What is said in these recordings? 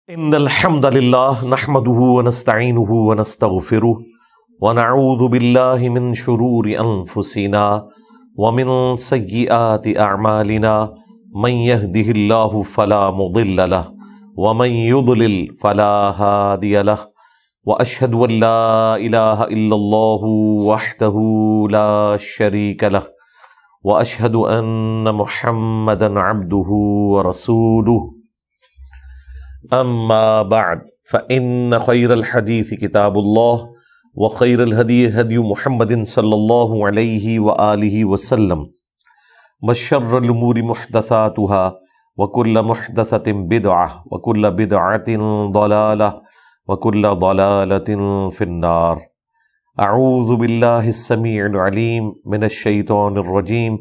ان الحمد للہ نحمده ونستعینه ونستغفره ونعوذ باللہ من شرور انفسنا ومن سیئات اعمالنا من يهده اللہ فلا مضل له ومن يضلل فلا هادی له واشهد ان لا الہ الا اللہ وحدہ لا شریک له واشهد ان محمدا عبدہ ورسولہ اما بعد فإن خير الحديث كتاب الله وخير الهدي هدي محمد صلى الله عليه وآله وسلم وشر الأمور محدثاتها وكل محدثة بدعة وكل بدعة ضلالة وكل ضلالة في النار. أعوذ بالله السميع العليم من الشيطان الرجيم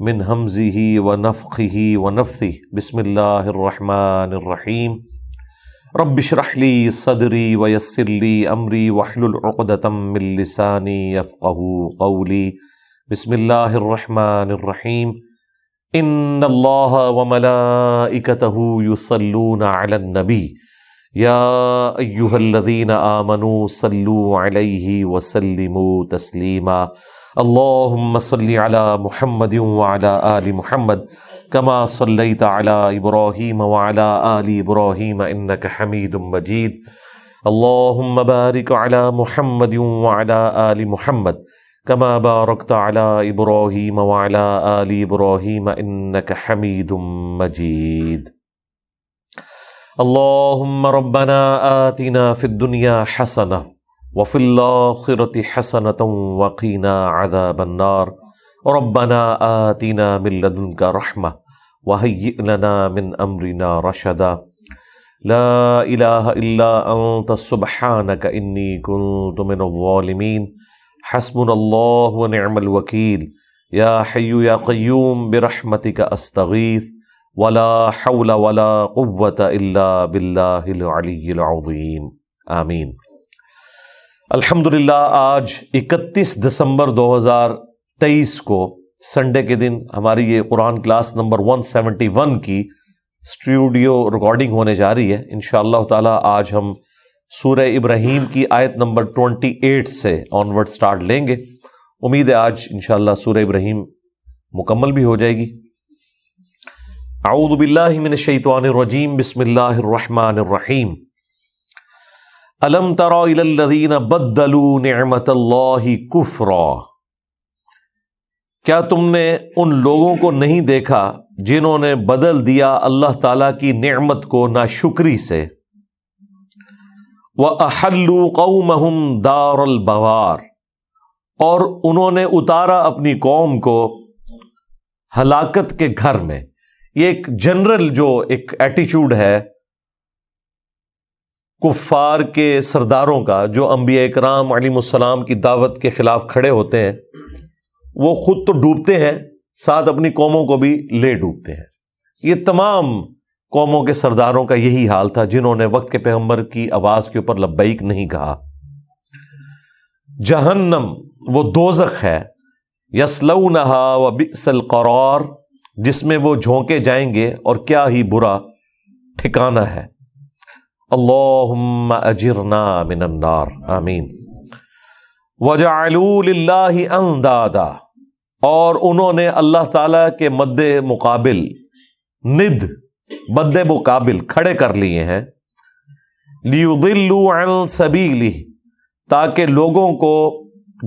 من همزه ونفخه ونفثه. بسم الله الرحمن الرحيم. رب اشرح لي صدري ويسر لي امري واحلل عقدة من لساني يفقهوا قولي. بسم الله الرحمن الرحيم. ان الله وملائكته يصلون على النبي يا ايها الذين آمنوا صلوا عليه وسلموا تسليما. اللهم صل على محمد وعلى آل محمد كما صليت على إبراهيم وعلى آل إبراهيم إنك حميد مجيد. اللهم بارك على محمد وعلى آل محمد كما باركت على إبراهيم وعلى آل إبراهيم إنك حميد مجيد. اللهم ربنا آتنا في الدنيا حسنة وفي الآخرة حسنة وقنا عذاب النار. ربنا آتنا من لدنك رحمة وهيئ لنا من أمرنا رشدا. لا إله إلا أنت سبحانك إني كنت من الظالمين. حسبنا الله ونعم الوكيل. يا حي يا قيوم برحمتك أستغيث ولا حول ولا قوة إلا بالله العلي العظيم. آمین. الحمدللہ آج 31 دسمبر 2023 کو سنڈے کے دن ہماری یہ قرآن کلاس نمبر 171 کی اسٹوڈیو ریکارڈنگ ہونے جا رہی ہے. انشاءاللہ تعالی آج ہم سورہ ابراہیم کی آیت نمبر 28 سے آنورڈ سٹارٹ لیں گے. امید ہے آج انشاءاللہ سورہ ابراہیم مکمل بھی ہو جائے گی. اعوذ باللہ من الشیطان الرجیم. بسم اللہ الرحمن الرحیم. الم تر الی الذین بدلوا نعمت اللہ کفرا. کیا تم نے ان لوگوں کو نہیں دیکھا جنہوں نے بدل دیا اللہ تعالیٰ کی نعمت کو ناشکری سے. وَأَحَلُّوا قَوْمَهُمْ دَارَ الْبَوَارِ. اور انہوں نے اتارا اپنی قوم کو ہلاکت کے گھر میں. یہ ایک جنرل جو ایک ایٹیچیوڈ ہے کفار کے سرداروں کا، جو انبیاء اکرام علیہ السلام کی دعوت کے خلاف کھڑے ہوتے ہیں، وہ خود تو ڈوبتے ہیں ساتھ اپنی قوموں کو بھی لے ڈوبتے ہیں. یہ تمام قوموں کے سرداروں کا یہی حال تھا جنہوں نے وقت کے پیغمبر کی آواز کے اوپر لبیک نہیں کہا. جہنم وہ دوزخ ہے، یصلونہا وبئس القرار، جس میں وہ جھونکے جائیں گے اور کیا ہی برا ٹھکانہ ہے. اللہم اجرنا من النار. آمین. وجعلوا للہ اندادا. اور انہوں نے اللہ تعالیٰ کے مد مقابل مد مقابل کھڑے کر لیے ہیں. لیضلوا عن سبیلہ، تاکہ لوگوں کو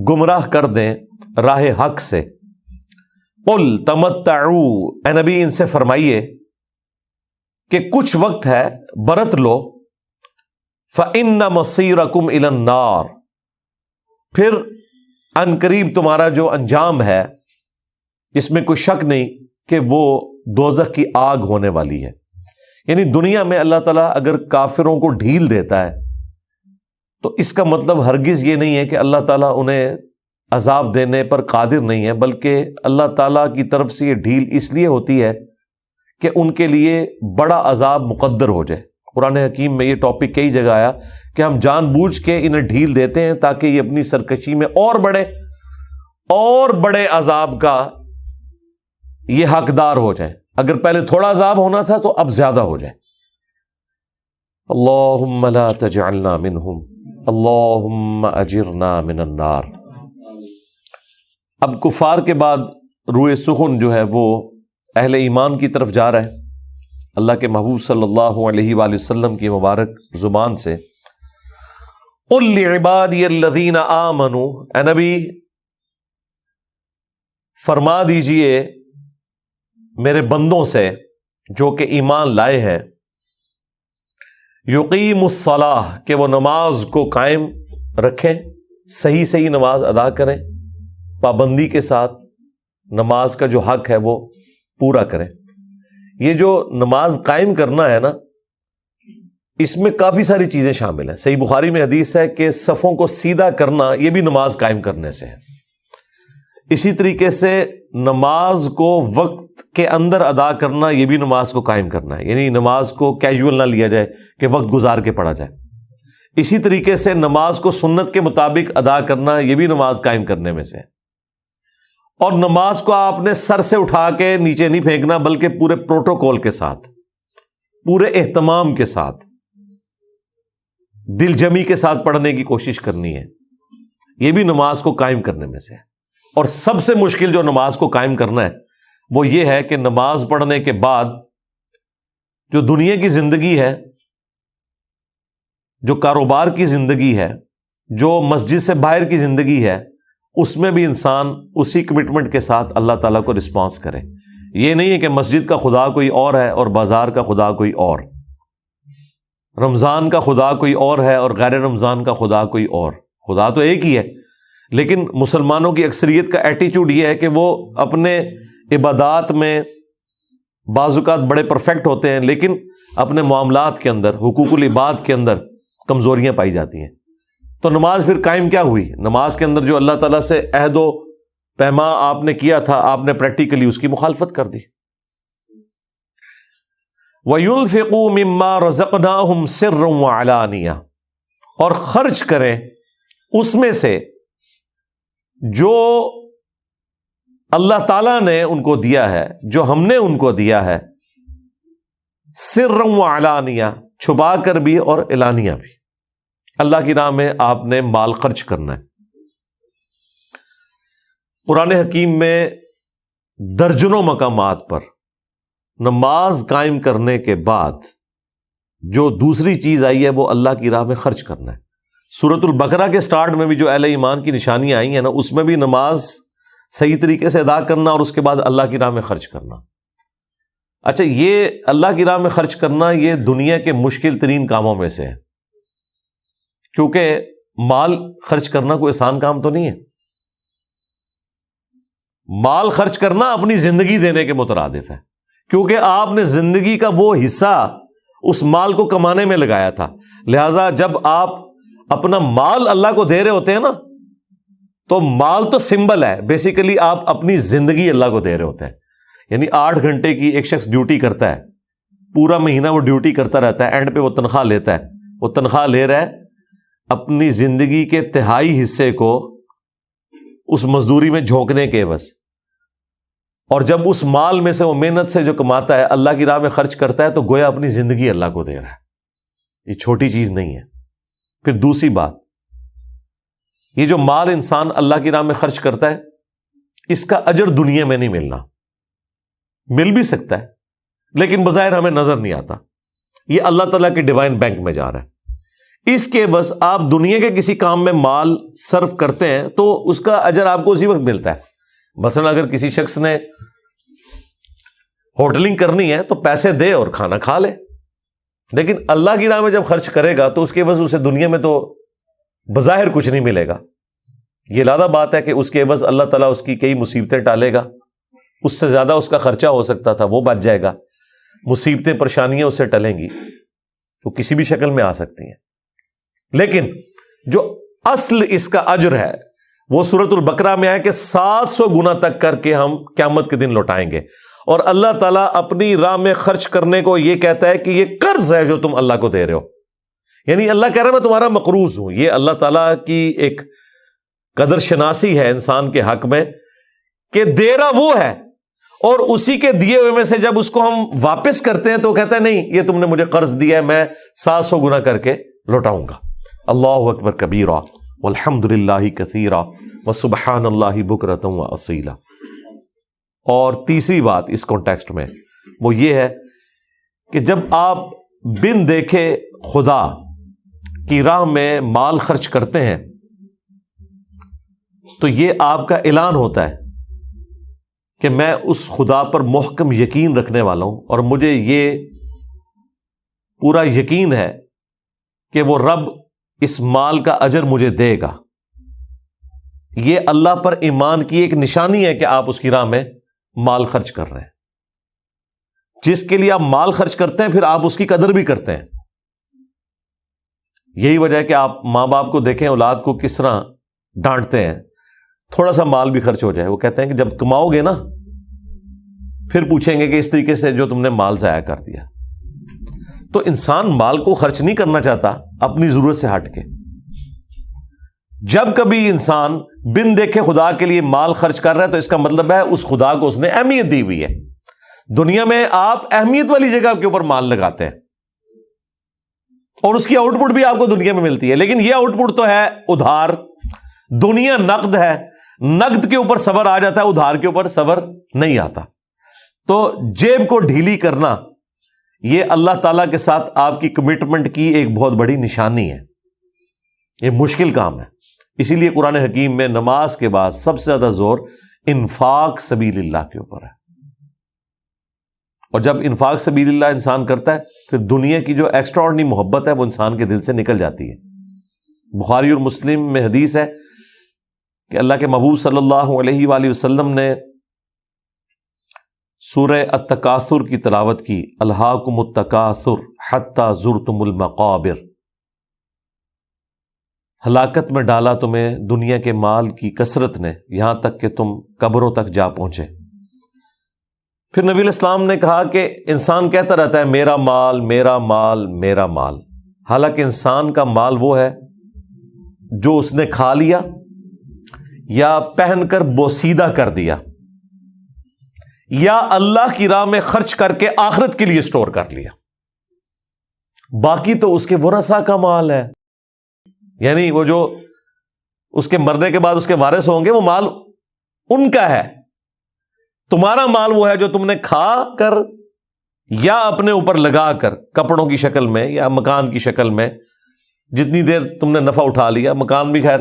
گمراہ کر دیں راہ حق سے. قل تمتعوا، اے نبی ان سے فرمائیے کہ کچھ وقت ہے، برت لو. فإن مصیرکم الی النار، پھر ان قریب تمہارا جو انجام ہے اس میں کوئی شک نہیں کہ وہ دوزخ کی آگ ہونے والی ہے. یعنی دنیا میں اللہ تعالیٰ اگر کافروں کو ڈھیل دیتا ہے تو اس کا مطلب ہرگز یہ نہیں ہے کہ اللہ تعالیٰ انہیں عذاب دینے پر قادر نہیں ہے، بلکہ اللہ تعالیٰ کی طرف سے یہ ڈھیل اس لیے ہوتی ہے کہ ان کے لیے بڑا عذاب مقدر ہو جائے. قرآن حکیم میں یہ ٹاپک کئی جگہ آیا کہ ہم جان بوجھ کے انہیں ڈھیل دیتے ہیں تاکہ یہ اپنی سرکشی میں اور بڑے عذاب کا یہ حقدار ہو جائیں. اگر پہلے تھوڑا عذاب ہونا تھا تو اب زیادہ ہو جائے. اللہم لا تجعلنا منہم اللہم اجرنا من النار۔ اب کفار کے بعد روئے سخن جو ہے وہ اہل ایمان کی طرف جا رہا ہے۔ اللہ کے محبوب صلی اللہ علیہ وآلہ وسلم کی مبارک زبان سے قل لعبادی الذین آمنوا، اے نبی فرما دیجئے میرے بندوں سے جو کہ ایمان لائے ہیں، یقیم الصلاۃ، کہ وہ نماز کو قائم رکھیں، صحیح نماز ادا کریں، پابندی کے ساتھ نماز کا جو حق ہے وہ پورا کریں۔ یہ جو نماز قائم کرنا ہے نا، اس میں کافی ساری چیزیں شامل ہیں۔ صحیح بخاری میں حدیث ہے کہ صفوں کو سیدھا کرنا یہ بھی نماز قائم کرنے سے ہے۔ اسی طریقے سے نماز کو وقت کے اندر ادا کرنا یہ بھی نماز کو قائم کرنا ہے، یعنی نماز کو کیجول نہ لیا جائے کہ وقت گزار کے پڑھا جائے۔ اسی طریقے سے نماز کو سنت کے مطابق ادا کرنا یہ بھی نماز قائم کرنے میں سے ہے۔ اور نماز کو آپ نے سر سے اٹھا کے نیچے نہیں پھینکنا، بلکہ پورے پروٹوکول کے ساتھ، پورے اہتمام کے ساتھ، دل جمی کے ساتھ پڑھنے کی کوشش کرنی ہے۔ یہ بھی نماز کو قائم کرنے میں سے ہے۔ اور سب سے مشکل جو نماز کو قائم کرنا ہے وہ یہ ہے کہ نماز پڑھنے کے بعد جو دنیا کی زندگی ہے، جو کاروبار کی زندگی ہے، جو مسجد سے باہر کی زندگی ہے، اس میں بھی انسان اسی کمٹمنٹ کے ساتھ اللہ تعالیٰ کو رسپانس کرے۔ یہ نہیں ہے کہ مسجد کا خدا کوئی اور ہے اور بازار کا خدا کوئی اور، رمضان کا خدا کوئی اور ہے اور غیر رمضان کا خدا کوئی اور۔ خدا تو ایک ہی ہے، لیکن مسلمانوں کی اکثریت کا ایٹیچیوڈ یہ ہے کہ وہ اپنے عبادات میں بعض اوقات بڑے پرفیکٹ ہوتے ہیں، لیکن اپنے معاملات کے اندر، حقوق العباد کے اندر کمزوریاں پائی جاتی ہیں۔ تو نماز پھر قائم کیا ہوئی؟ نماز کے اندر جو اللہ تعالیٰ سے عہد و پیما آپ نے کیا تھا، آپ نے پریکٹیکلی اس کی مخالفت کر دی۔ وَيُنْفِقُوا مِمَّا رَزَقْنَاهُمْ سِرًّا وَعَلَانِيَةً، اور خرچ کریں اس میں سے جو اللہ تعالیٰ نے ان کو دیا ہے، جو ہم نے ان کو دیا ہے، سِرًّا وَعَلَانِيَةً، چھپا کر بھی اور اعلانیہ بھی۔ اللہ کی راہ میں آپ نے مال خرچ کرنا ہے۔ قرآن حکیم میں درجنوں مقامات پر نماز قائم کرنے کے بعد جو دوسری چیز آئی ہے وہ اللہ کی راہ میں خرچ کرنا ہے۔ سورۃ البقرہ کے سٹارٹ میں بھی جو اہل ایمان کی نشانیاں آئی ہیں نا، اس میں بھی نماز صحیح طریقے سے ادا کرنا اور اس کے بعد اللہ کی راہ میں خرچ کرنا۔ اچھا، یہ اللہ کی راہ میں خرچ کرنا یہ دنیا کے مشکل ترین کاموں میں سے ہے، کیونکہ مال خرچ کرنا کوئی آسان کام تو نہیں ہے۔ مال خرچ کرنا اپنی زندگی دینے کے مترادف ہے، کیونکہ آپ نے زندگی کا وہ حصہ اس مال کو کمانے میں لگایا تھا۔ لہذا جب آپ اپنا مال اللہ کو دے رہے ہوتے ہیں نا، تو مال تو سمبل ہے، بیسیکلی آپ اپنی زندگی اللہ کو دے رہے ہوتے ہیں۔ یعنی 8 گھنٹے کی ایک شخص ڈیوٹی کرتا ہے، پورا مہینہ وہ ڈیوٹی کرتا رہتا ہے، اینڈ پہ وہ تنخواہ لیتا ہے۔ وہ تنخواہ لے رہا ہے اپنی زندگی کے تہائی حصے کو اس مزدوری میں جھونکنے کے عوض، اور جب اس مال میں سے وہ محنت سے جو کماتا ہے اللہ کی راہ میں خرچ کرتا ہے تو گویا اپنی زندگی اللہ کو دے رہا ہے۔ یہ چھوٹی چیز نہیں ہے۔ پھر دوسری بات، یہ جو مال انسان اللہ کی راہ میں خرچ کرتا ہے، اس کا اجر دنیا میں نہیں ملنا، مل بھی سکتا ہے لیکن بظاہر ہمیں نظر نہیں آتا۔ یہ اللہ تعالیٰ کے ڈیوائن بینک میں جا رہا ہے۔ اس کے بس آپ دنیا کے کسی کام میں مال صرف کرتے ہیں تو اس کا اجر آپ کو اسی وقت ملتا ہے۔ مثلا اگر کسی شخص نے ہوٹلنگ کرنی ہے تو پیسے دے اور کھانا کھا لے، لیکن اللہ کی راہ میں جب خرچ کرے گا تو اس کے عوض اسے دنیا میں تو بظاہر کچھ نہیں ملے گا۔ یہ لادہ بات ہے کہ اس کے عوض اللہ تعالیٰ اس کی کئی مصیبتیں ٹالے گا، اس سے زیادہ اس کا خرچہ ہو سکتا تھا وہ بچ جائے گا، مصیبتیں پریشانیاں اس سے ٹلیں گی، تو کسی بھی شکل میں آ سکتی ہیں۔ لیکن جو اصل اس کا اجر ہے وہ سورۃ البقرہ میں ہے کہ 700 گنا تک کر کے ہم قیامت کے دن لوٹائیں گے۔ اور اللہ تعالیٰ اپنی راہ میں خرچ کرنے کو یہ کہتا ہے کہ یہ قرض ہے جو تم اللہ کو دے رہے ہو، یعنی اللہ کہہ رہا ہے میں تمہارا مقروض ہوں۔ یہ اللہ تعالیٰ کی ایک قدر شناسی ہے انسان کے حق میں کہ دے رہا وہ ہے اور اسی کے دیے ہوئے میں سے جب اس کو ہم واپس کرتے ہیں تو کہتا ہے نہیں یہ تم نے مجھے قرض دیا ہے، میں 700 گنا کر کے لوٹاؤں گا۔ اللہ اکبر کبیرہ والحمد للہ کثیرہ وسبحان اللہ بکرۃ واصیلا۔ اور تیسری بات اس کانٹیکسٹ میں وہ یہ ہے کہ جب آپ بن دیکھے خدا کی راہ میں مال خرچ کرتے ہیں تو یہ آپ کا اعلان ہوتا ہے کہ میں اس خدا پر محکم یقین رکھنے والا ہوں، اور مجھے یہ پورا یقین ہے کہ وہ رب اس مال کا اجر مجھے دے گا۔ یہ اللہ پر ایمان کی ایک نشانی ہے کہ آپ اس کی راہ میں مال خرچ کر رہے ہیں۔ جس کے لیے آپ مال خرچ کرتے ہیں پھر آپ اس کی قدر بھی کرتے ہیں۔ یہی وجہ ہے کہ آپ ماں باپ کو دیکھیں اولاد کو کس طرح ڈانٹتے ہیں، تھوڑا سا مال بھی خرچ ہو جائے وہ کہتے ہیں کہ جب کماؤ گے نا پھر پوچھیں گے کہ اس طریقے سے جو تم نے مال ضائع کر دیا۔ تو انسان مال کو خرچ نہیں کرنا چاہتا اپنی ضرورت سے ہٹ کے۔ جب کبھی انسان بن دیکھے خدا کے لیے مال خرچ کر رہا ہے تو اس کا مطلب ہے اس خدا کو اس نے اہمیت دی ہوئی ہے۔ دنیا میں آپ اہمیت والی جگہ کے اوپر مال لگاتے ہیں اور اس کی آؤٹ پٹ بھی آپ کو دنیا میں ملتی ہے، لیکن یہ آؤٹ پٹ تو ہے ادھار۔ دنیا نقد ہے، نقد کے اوپر صبر آ جاتا ہے، ادھار کے اوپر صبر نہیں آتا۔ تو جیب کو ڈھیلی کرنا یہ اللہ تعالیٰ کے ساتھ آپ کی کمٹمنٹ کی ایک بہت بڑی نشانی ہے۔ یہ مشکل کام ہے، اسی لیے قرآن حکیم میں نماز کے بعد سب سے زیادہ زور انفاق سبیل اللہ کے اوپر ہے۔ اور جب انفاق سبیل اللہ انسان کرتا ہے پھر دنیا کی جو ایکسٹرا آرڈنری محبت ہے وہ انسان کے دل سے نکل جاتی ہے۔ بخاری اور مسلم میں حدیث ہے کہ اللہ کے محبوب صلی اللہ علیہ وآلہ وسلم نے سورہ التکاثر کی تلاوت کی، الہاکم التکاثر حتی زرتم المقابر، ہلاکت میں ڈالا تمہیں دنیا کے مال کی کثرت نے یہاں تک کہ تم قبروں تک جا پہنچے۔ پھر نبی علیہ السلام نے کہا کہ انسان کہتا رہتا ہے میرا مال میرا مال میرا مال، حالانکہ انسان کا مال وہ ہے جو اس نے کھا لیا یا پہن کر بوسیدہ کر دیا یا اللہ کی راہ میں خرچ کر کے آخرت کے لیے سٹور کر لیا۔ باقی تو اس کے ورثہ کا مال ہے، یعنی وہ جو اس کے مرنے کے بعد اس کے وارث ہوں گے وہ مال ان کا ہے۔ تمہارا مال وہ ہے جو تم نے کھا کر یا اپنے اوپر لگا کر کپڑوں کی شکل میں یا مکان کی شکل میں جتنی دیر تم نے نفع اٹھا لیا، مکان بھی خیر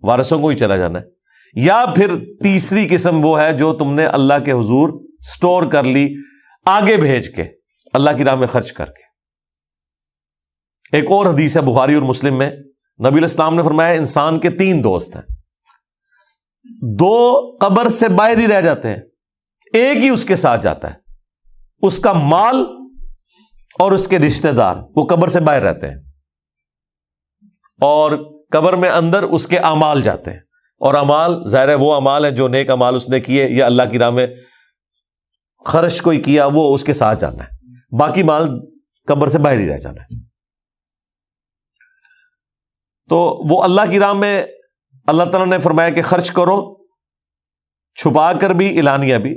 وارثوں کو ہی چلا جانا ہے، یا پھر تیسری قسم وہ ہے جو تم نے اللہ کے حضور سٹور کر لی آگے بھیج کے، اللہ کی راہ میں خرچ کر کے۔ ایک اور حدیث ہے بخاری اور مسلم میں، نبی علیہ السلام نے فرمایا انسان کے 3 دوست ہیں، 2 قبر سے باہر ہی رہ جاتے ہیں، ایک ہی اس کے ساتھ جاتا ہے، اس کا مال اور اس کے رشتہ دار وہ قبر سے باہر رہتے ہیں، اور قبر میں اندر اس کے اعمال جاتے ہیں، اور اعمال ظاہر ہے وہ اعمال ہیں جو نیک اعمال اس نے کیے یا اللہ کی راہ میں خرچ کوئی کیا وہ اس کے ساتھ جانا ہے، باقی مال قبر سے باہر ہی رہ جانا ہے۔ تو وہ اللہ کی راہ میں اللہ تعالیٰ نے فرمایا کہ خرچ کرو، چھپا کر بھی اعلانیہ بھی۔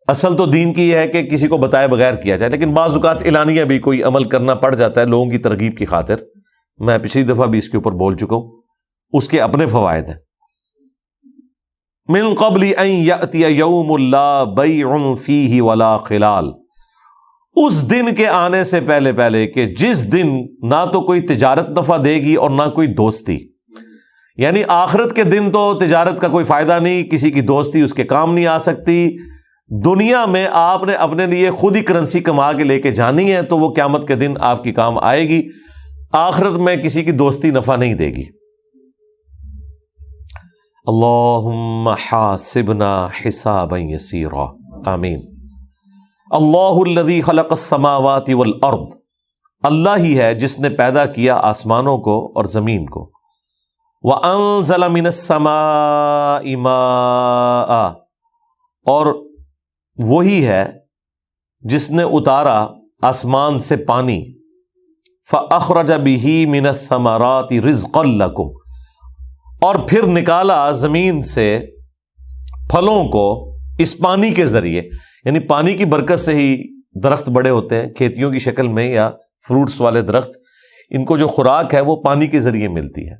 اصل تو دین کی یہ ہے کہ کسی کو بتائے بغیر کیا جائے، لیکن بعض اوقات اعلانیہ بھی کوئی عمل کرنا پڑ جاتا ہے لوگوں کی ترغیب کی خاطر۔ میں پچھلی دفعہ بھی اس کے اوپر بول چکا ہوں، اس کے اپنے فوائد ہیں۔ من قبل ان یأتی یوم لا بیع فیہ ولا خلال، اس دن کے آنے سے پہلے پہلے کہ جس دن نہ تو کوئی تجارت نفع دے گی اور نہ کوئی دوستی، یعنی آخرت کے دن تو تجارت کا کوئی فائدہ نہیں، کسی کی دوستی اس کے کام نہیں آ سکتی۔ دنیا میں آپ نے اپنے لیے خود ہی کرنسی کما کے لے کے جانی ہے تو وہ قیامت کے دن آپ کی کام آئے گی، آخرت میں کسی کی دوستی نفع نہیں دے گی۔ اللہم حاسبنا حسابا یسیرا، آمین۔ اللہ الذی خلق السماوات والارض، اللہ ہی ہے جس نے پیدا کیا آسمانوں کو اور زمین کو۔ وانزل من السماء ماء، اور وہی ہے جس نے اتارا آسمان سے پانی۔ فاخرج به من الثمرات رزقا لکم، اور پھر نکالا زمین سے پھلوں کو اس پانی کے ذریعے، یعنی پانی کی برکت سے ہی درخت بڑے ہوتے ہیں، کھیتیوں کی شکل میں یا فروٹس والے درخت، ان کو جو خوراک ہے وہ پانی کے ذریعے ملتی ہے،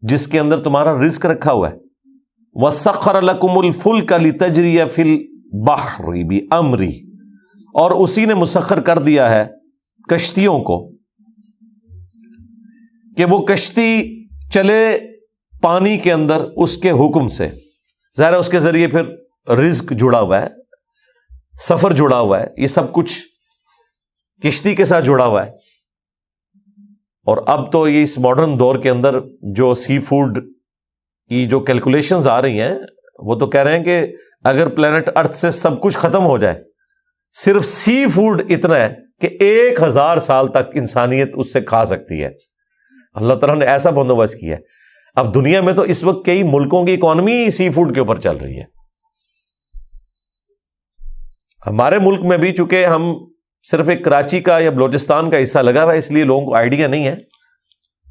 جس کے اندر تمہارا رزق رکھا ہوا ہے۔ وَسَخَّرَ لَكُمُ الْفُلْكَ لِتَجْرِيَ فِي الْبَحْرِ بِأَمْرِهِ، اور اسی نے مسخر کر دیا ہے کشتیوں کو کہ وہ کشتی چلے پانی کے اندر اس کے حکم سے۔ ظاہر ہے اس کے ذریعے پھر رزق جڑا ہوا ہے، سفر جڑا ہوا ہے، یہ سب کچھ کشتی کے ساتھ جڑا ہوا ہے۔ اور اب تو یہ اس ماڈرن دور کے اندر جو سی فوڈ کی جو کیلکولیشنز آ رہی ہیں، وہ تو کہہ رہے ہیں کہ اگر پلانٹ ارتھ سے سب کچھ ختم ہو جائے، صرف سی فوڈ اتنا ہے کہ 1000 سال تک انسانیت اس سے کھا سکتی ہے۔ اللہ تعالیٰ نے ایسا بندوبست کیا ہے۔ اب دنیا میں تو اس وقت کئی ملکوں کی اکانومی سی فوڈ کے اوپر چل رہی ہے۔ ہمارے ملک میں بھی چونکہ ہم صرف ایک کراچی کا یا بلوچستان کا حصہ لگا ہوا ہے، اس لیے لوگوں کو آئیڈیا نہیں ہے،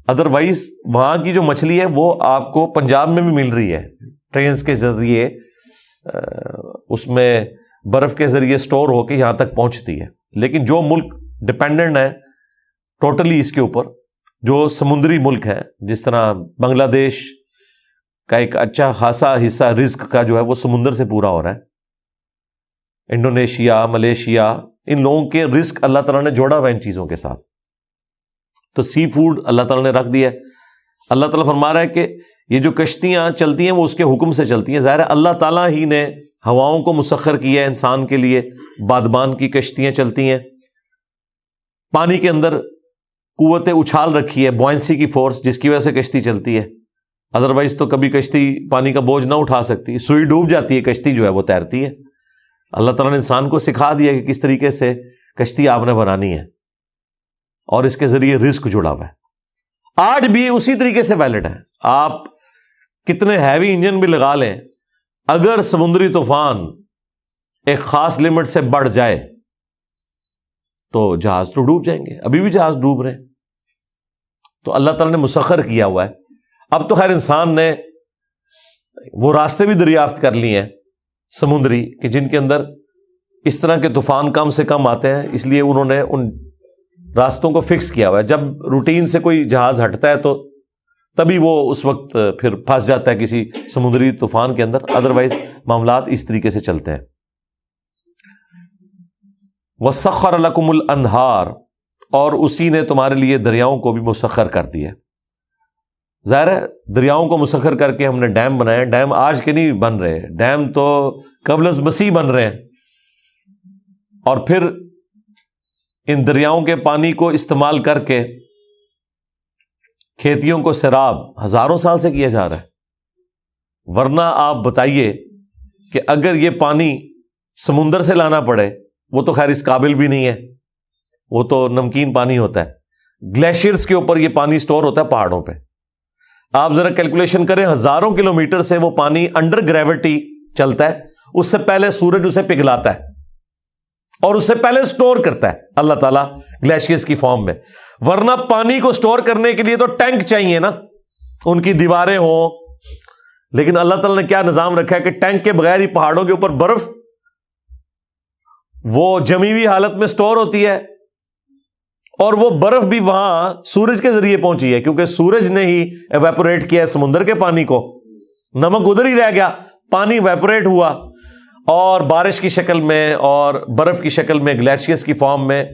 ادروائز وہاں کی جو مچھلی ہے وہ آپ کو پنجاب میں بھی مل رہی ہے، ٹرینز کے ذریعے اس میں برف کے ذریعے سٹور ہو کے یہاں تک پہنچتی ہے۔ لیکن جو ملک ڈپینڈنٹ ہے ٹوٹلی اس کے اوپر، جو سمندری ملک ہیں، جس طرح بنگلہ دیش کا ایک اچھا خاصا حصہ رزق کا جو ہے وہ سمندر سے پورا ہو رہا ہے، انڈونیشیا، ملیشیا، ان لوگوں کے رزق اللہ تعالیٰ نے جوڑا ہوا ان چیزوں کے ساتھ۔ تو سی فوڈ اللہ تعالیٰ نے رکھ دیا ہے۔ اللہ تعالیٰ فرما رہا ہے کہ یہ جو کشتیاں چلتی ہیں وہ اس کے حکم سے چلتی ہیں۔ ظاہر ہے اللہ تعالیٰ ہی نے ہواؤں کو مسخر کیا ہے انسان کے لیے، بادبان کی کشتیاں چلتی ہیں، پانی کے اندر قوت اچھال رکھی ہے، بوئنسی کی فورس، جس کی وجہ سے کشتی چلتی ہے۔ ادروائز تو کبھی کشتی پانی کا بوجھ نہ اٹھا سکتی، سوئی ڈوب جاتی ہے، کشتی جو ہے وہ تیرتی ہے۔ اللہ تعالیٰ نے انسان کو سکھا دیا کہ کس طریقے سے کشتی آپ نے بنانی ہے، اور اس کے ذریعے رزق جڑا ہوا ہے۔ آج بھی اسی طریقے سے ویلڈ ہے۔ آپ کتنے ہیوی انجن بھی لگا لیں، اگر سمندری طوفان ایک خاص لمٹ سے بڑھ جائے تو جہاز تو ڈوب جائیں گے، ابھی بھی جہاز ڈوب رہے ہیں۔ تو اللہ تعالیٰ نے مسخر کیا ہوا ہے۔ اب تو خیر انسان نے وہ راستے بھی دریافت کر لیے ہیں سمندری کہ جن کے اندر اس طرح کے طوفان کم سے کم آتے ہیں، اس لیے انہوں نے ان راستوں کو فکس کیا ہوا ہے۔ جب روٹین سے کوئی جہاز ہٹتا ہے تو تبھی وہ اس وقت پھر پھنس جاتا ہے کسی سمندری طوفان کے اندر، ادروائز معاملات اس طریقے سے چلتے ہیں۔ وَسَخَّرَ لَكُمُ الْأَنْهَارَ، اور اسی نے تمہارے لیے دریاؤں کو بھی مسخر کر دیا۔ ظاہر ہے دریاؤں کو مسخر کر کے ہم نے ڈیم بنائے۔ ڈیم آج کے نہیں بن رہے، ڈیم تو قبل از مسیح بن رہے ہیں، اور پھر ان دریاؤں کے پانی کو استعمال کر کے کھیتیوں کو سیراب ہزاروں سال سے کیا جا رہا ہے۔ ورنہ آپ بتائیے کہ اگر یہ پانی سمندر سے لانا پڑے، وہ تو خیر اس قابل بھی نہیں ہے، وہ تو نمکین پانی ہوتا ہے۔ گلیشیئرز کے اوپر یہ پانی سٹور ہوتا ہے پہاڑوں پہ۔ آپ ذرا کیلکولیشن کریں، ہزاروں کلومیٹر سے وہ پانی انڈر گریوٹی چلتا ہے، اس سے پہلے سورج اسے پگھلاتا ہے اور اس سے پہلے سٹور کرتا ہے اللہ تعالیٰ گلیشیئرز کی فارم میں۔ ورنہ پانی کو سٹور کرنے کے لیے تو ٹینک چاہیے نا، ان کی دیواریں ہوں، لیکن اللہ تعالیٰ نے کیا نظام رکھا ہے کہ ٹینک کے بغیر ہی پہاڑوں کے اوپر برف وہ جمی ہوئی حالت میں سٹور ہوتی ہے، اور وہ برف بھی وہاں سورج کے ذریعے پہنچی ہے، کیونکہ سورج نے ہی ایویپوریٹ کیا ہے سمندر کے پانی کو، نمک ادھر ہی رہ گیا، پانی ایویپوریٹ ہوا اور بارش کی شکل میں اور برف کی شکل میں گلیشیئرز کی فارم میں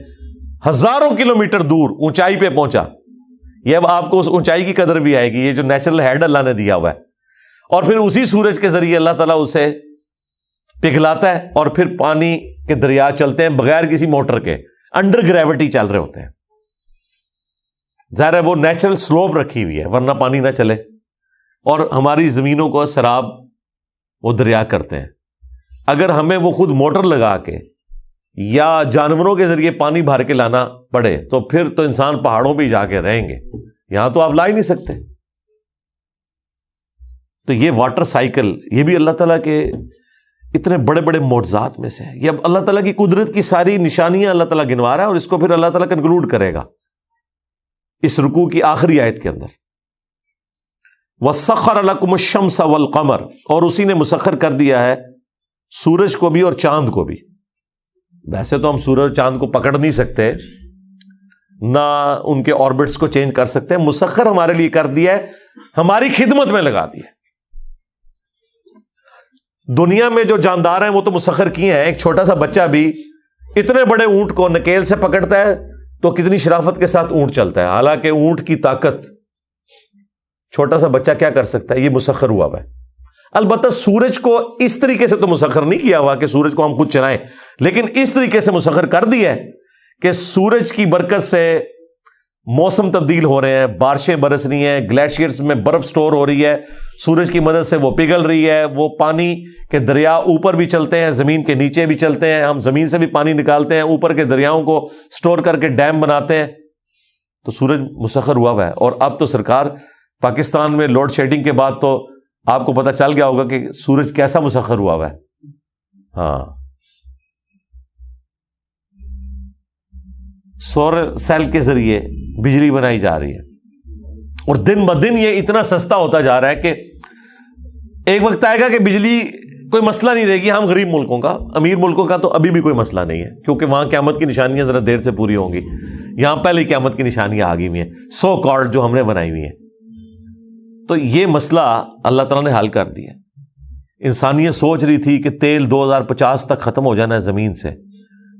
ہزاروں کلومیٹر دور اونچائی پہ پہنچا۔ یہ اب آپ کو اس اونچائی کی قدر بھی آئے گی، یہ جو نیچرل ہیڈ اللہ نے دیا ہوا ہے، اور پھر اسی سورج کے ذریعے اللہ تعالیٰ اسے پگھلاتا ہے، اور پھر پانی کے دریا چلتے ہیں بغیر کسی موٹر کے، انڈر گریوٹی چل رہے ہوتے ہیں۔ ظاہر ہے وہ نیچرل سلوپ رکھی ہوئی ہے، ورنہ پانی نہ چلے، اور ہماری زمینوں کو سیراب وہ دریا کرتے ہیں۔ اگر ہمیں وہ خود موٹر لگا کے یا جانوروں کے ذریعے پانی بھر کے لانا پڑے تو پھر تو انسان پہاڑوں پہ جا کے رہیں گے، یہاں تو آپ لا ہی نہیں سکتے۔ تو یہ واٹر سائیکل، یہ بھی اللہ تعالیٰ کے اتنے بڑے بڑے معجزات میں سے ہے۔ یہ اب اللہ تعالیٰ کی قدرت کی ساری نشانیاں اللہ تعالیٰ گنوا رہا ہے، اور اس کو پھر اللہ تعالیٰ کنکلوڈ کرے گا اس رکوع کی آخری آیت کے اندر۔ وَسَخَّرَ لَكُمُ الشَّمْسَ وَالْقَمَرَ، اور اسی نے مسخر کر دیا ہے سورج کو بھی اور چاند کو بھی. ویسے تو ہم سورج چاند کو پکڑ نہیں سکتے، نہ ان کے آربٹس کو چینج کر سکتے ہیں. مسخر ہمارے لیے کر دیا ہے، ہماری خدمت میں لگا دیا. دنیا میں جو جاندار ہیں وہ تو مسخر کیے ہیں. ایک چھوٹا سا بچہ بھی اتنے بڑے اونٹ کو نکیل سے پکڑتا ہے تو کتنی شرافت کے ساتھ اونٹ چلتا ہے، حالانکہ اونٹ کی طاقت چھوٹا سا بچہ کیا کر سکتا ہے؟ یہ مسخر ہوا ہے. البتہ سورج کو اس طریقے سے تو مسخر نہیں کیا ہوا کہ سورج کو ہم خود چلائیں، لیکن اس طریقے سے مسخر کر دیا ہے کہ سورج کی برکت سے موسم تبدیل ہو رہے ہیں، بارشیں برس رہی ہیں، گلیشیئرز میں برف سٹور ہو رہی ہے، سورج کی مدد سے وہ پگھل رہی ہے. وہ پانی کے دریا اوپر بھی چلتے ہیں، زمین کے نیچے بھی چلتے ہیں. ہم زمین سے بھی پانی نکالتے ہیں، اوپر کے دریاؤں کو سٹور کر کے ڈیم بناتے ہیں. تو سورج مسخر ہوا ہے. اور اب تو سرکار پاکستان میں لوڈ شیڈنگ کے بعد تو آپ کو پتہ چل گیا ہوگا کہ سورج کیسا مسخر ہوا ہے. ہاں، سولر سیل کے ذریعے بجلی بنائی جا رہی ہے، اور دن بدن یہ اتنا سستا ہوتا جا رہا ہے کہ ایک وقت آئے گا کہ بجلی کوئی مسئلہ نہیں رہے گی. ہم غریب ملکوں کا، امیر ملکوں کا تو ابھی بھی کوئی مسئلہ نہیں ہے، کیونکہ وہاں قیامت کی نشانیاں ذرا دیر سے پوری ہوں گی. یہاں پہلے قیامت کی نشانیاں آ گئی ہوئی ہیں، سو کارڈ جو ہم نے بنائی ہوئی ہیں. تو یہ مسئلہ اللہ تعالیٰ نے حل کر دیا. انسانیت سوچ رہی تھی کہ تیل 2050 تک ختم ہو جانا ہے زمین سے،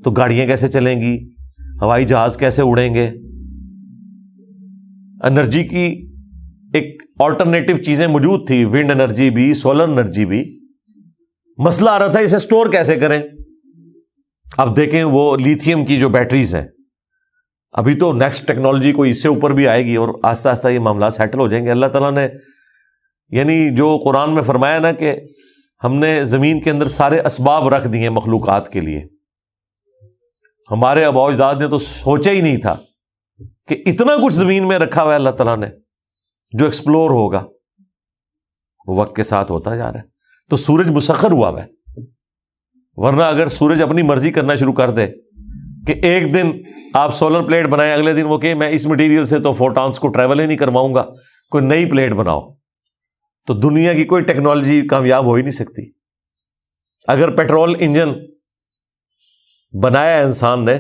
تو گاڑیاں کیسے چلیں گی، ہوائی جہاز کیسے اڑیں گے. انرجی کی ایک آلٹرنیٹو چیزیں موجود تھی، ونڈ انرجی بھی، سولر انرجی بھی. مسئلہ آ رہا تھا اسے سٹور کیسے کریں. اب دیکھیں وہ لیتھیم کی جو بیٹریز ہیں، ابھی تو نیکسٹ ٹیکنالوجی کوئی اس سے اوپر بھی آئے گی اور آہستہ آہستہ یہ معاملات سیٹل ہو جائیں گے. اللہ تعالیٰ نے یعنی جو قرآن میں فرمایا نا کہ ہم نے زمین کے اندر سارے اسباب رکھ دیے ہیں مخلوقات کے لیے. ہمارے آباء و اجداد نے تو سوچا ہی نہیں تھا کہ اتنا کچھ زمین میں رکھا ہوا ہے اللہ تعالیٰ نے جو ایکسپلور ہوگا. وہ وقت کے ساتھ ہوتا جا رہا ہے. تو سورج مسخر ہوا ہے. ورنہ اگر سورج اپنی مرضی کرنا شروع کر دے کہ ایک دن آپ سولر پلیٹ بنائیں، اگلے دن وہ کہ میں اس مٹیریل سے تو فوٹونز کو ٹریول ہی نہیں کرواؤں گا، کوئی نئی پلیٹ بناؤ، تو دنیا کی کوئی ٹیکنالوجی کامیاب ہو ہی نہیں سکتی. اگر پیٹرول انجن بنایا ہے انسان نے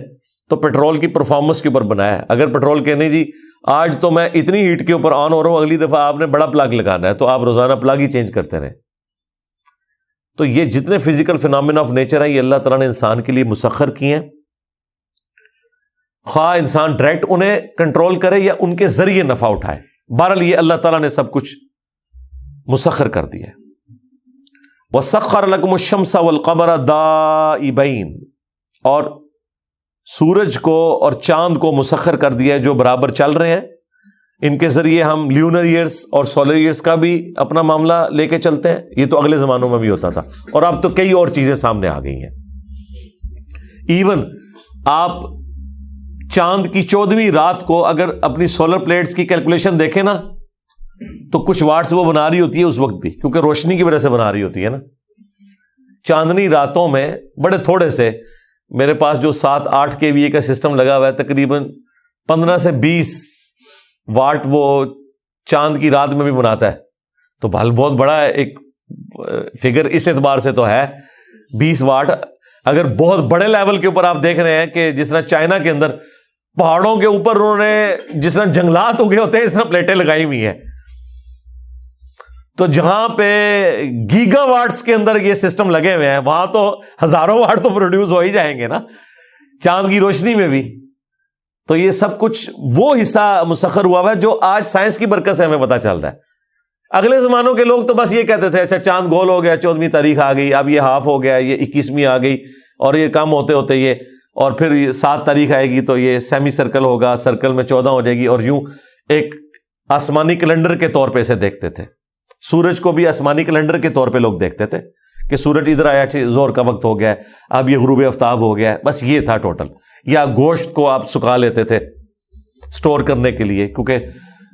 تو پیٹرول کی پرفارمنس کے اوپر بنایا ہے. اگر پیٹرول کہنے جی آج تو میں اتنی ہیٹ کے اوپر آن ہو رہا ہوں، اگلی دفعہ آپ نے بڑا پلگ لگانا ہے، تو آپ روزانہ پلگ ہی چینج کرتے رہیں. تو یہ جتنے فزیکل فینامنا آف نیچر ہیں یہ اللہ تعالیٰ نے انسان کے لیے مسخر کیے ہیں. خواہ انسان ڈائریکٹ انہیں کنٹرول کرے یا ان کے ذریعے نفع اٹھائے، بہرحال یہ اللہ تعالیٰ نے سب کچھ مسخر کر دیا ہے. وَسَخَّرَ لَكُمُ الشَّمْسَ وَالْقَمَرَ دَائِبَيْنِ، اور سورج کو اور چاند کو مسخر کر دیا ہے جو برابر چل رہے ہیں. ان کے ذریعے ہم لیونر ایئرس اور سولر ایئرس کا بھی اپنا معاملہ لے کے چلتے ہیں. یہ تو اگلے زمانوں میں بھی ہوتا تھا، اور اب تو کئی اور چیزیں سامنے آ گئی ہیں. ایون آپ چاند کی 14ویں رات کو اگر اپنی سولر پلیٹس کی کیلکولیشن دیکھیں نا تو کچھ واٹس وہ بنا رہی ہوتی ہے اس وقت بھی، کیونکہ روشنی کی وجہ سے بنا رہی ہوتی ہے نا. چاندنی راتوں میں بڑے تھوڑے سے، میرے پاس جو 7-8 kVA کا سسٹم لگا ہوا ہے، تقریباً 15 سے 20 واٹ وہ چاند کی رات میں بھی بناتا ہے. تو بہت بڑا ایک فگر اس اعتبار سے تو ہے 20 واٹ. اگر بہت بڑے لیول کے اوپر آپ دیکھ رہے ہیں کہ جس طرح چائنا کے اندر پہاڑوں کے اوپر انہوں نے جس طرح جنگلات اگے ہوتے ہیں اس طرح پلیٹیں لگائی ہوئی ہیں. تو جہاں پہ گیگا واٹس کے اندر یہ سسٹم لگے ہوئے ہیں وہاں تو ہزاروں واٹ تو پروڈیوس ہو ہی جائیں گے نا چاند کی روشنی میں بھی. تو یہ سب کچھ وہ حصہ مسخر ہوا ہے جو آج سائنس کی برکت سے ہمیں پتہ چل رہا ہے. اگلے زمانوں کے لوگ تو بس یہ کہتے تھے اچھا چاند گول ہو گیا، 14ویں تاریخ آ گئی، اب یہ ہاف ہو گیا، یہ 21ویں آ گئی، اور یہ کم ہوتے ہوتے یہ، اور پھر 7 تاریخ آئے گی تو یہ سیمی سرکل ہوگا، سرکل میں 14 ہو جائے گی، اور یوں ایک آسمانی کیلنڈر کے طور پہ اسے دیکھتے تھے. سورج کو بھی آسمانی کیلنڈر کے طور پہ لوگ دیکھتے تھے کہ سورج ادھر آیا، زور کا وقت ہو گیا ہے، اب یہ غروب آفتاب ہو گیا ہے، بس یہ تھا ٹوٹل. یا گوشت کو آپ سکھا لیتے تھے سٹور کرنے کے لیے، کیونکہ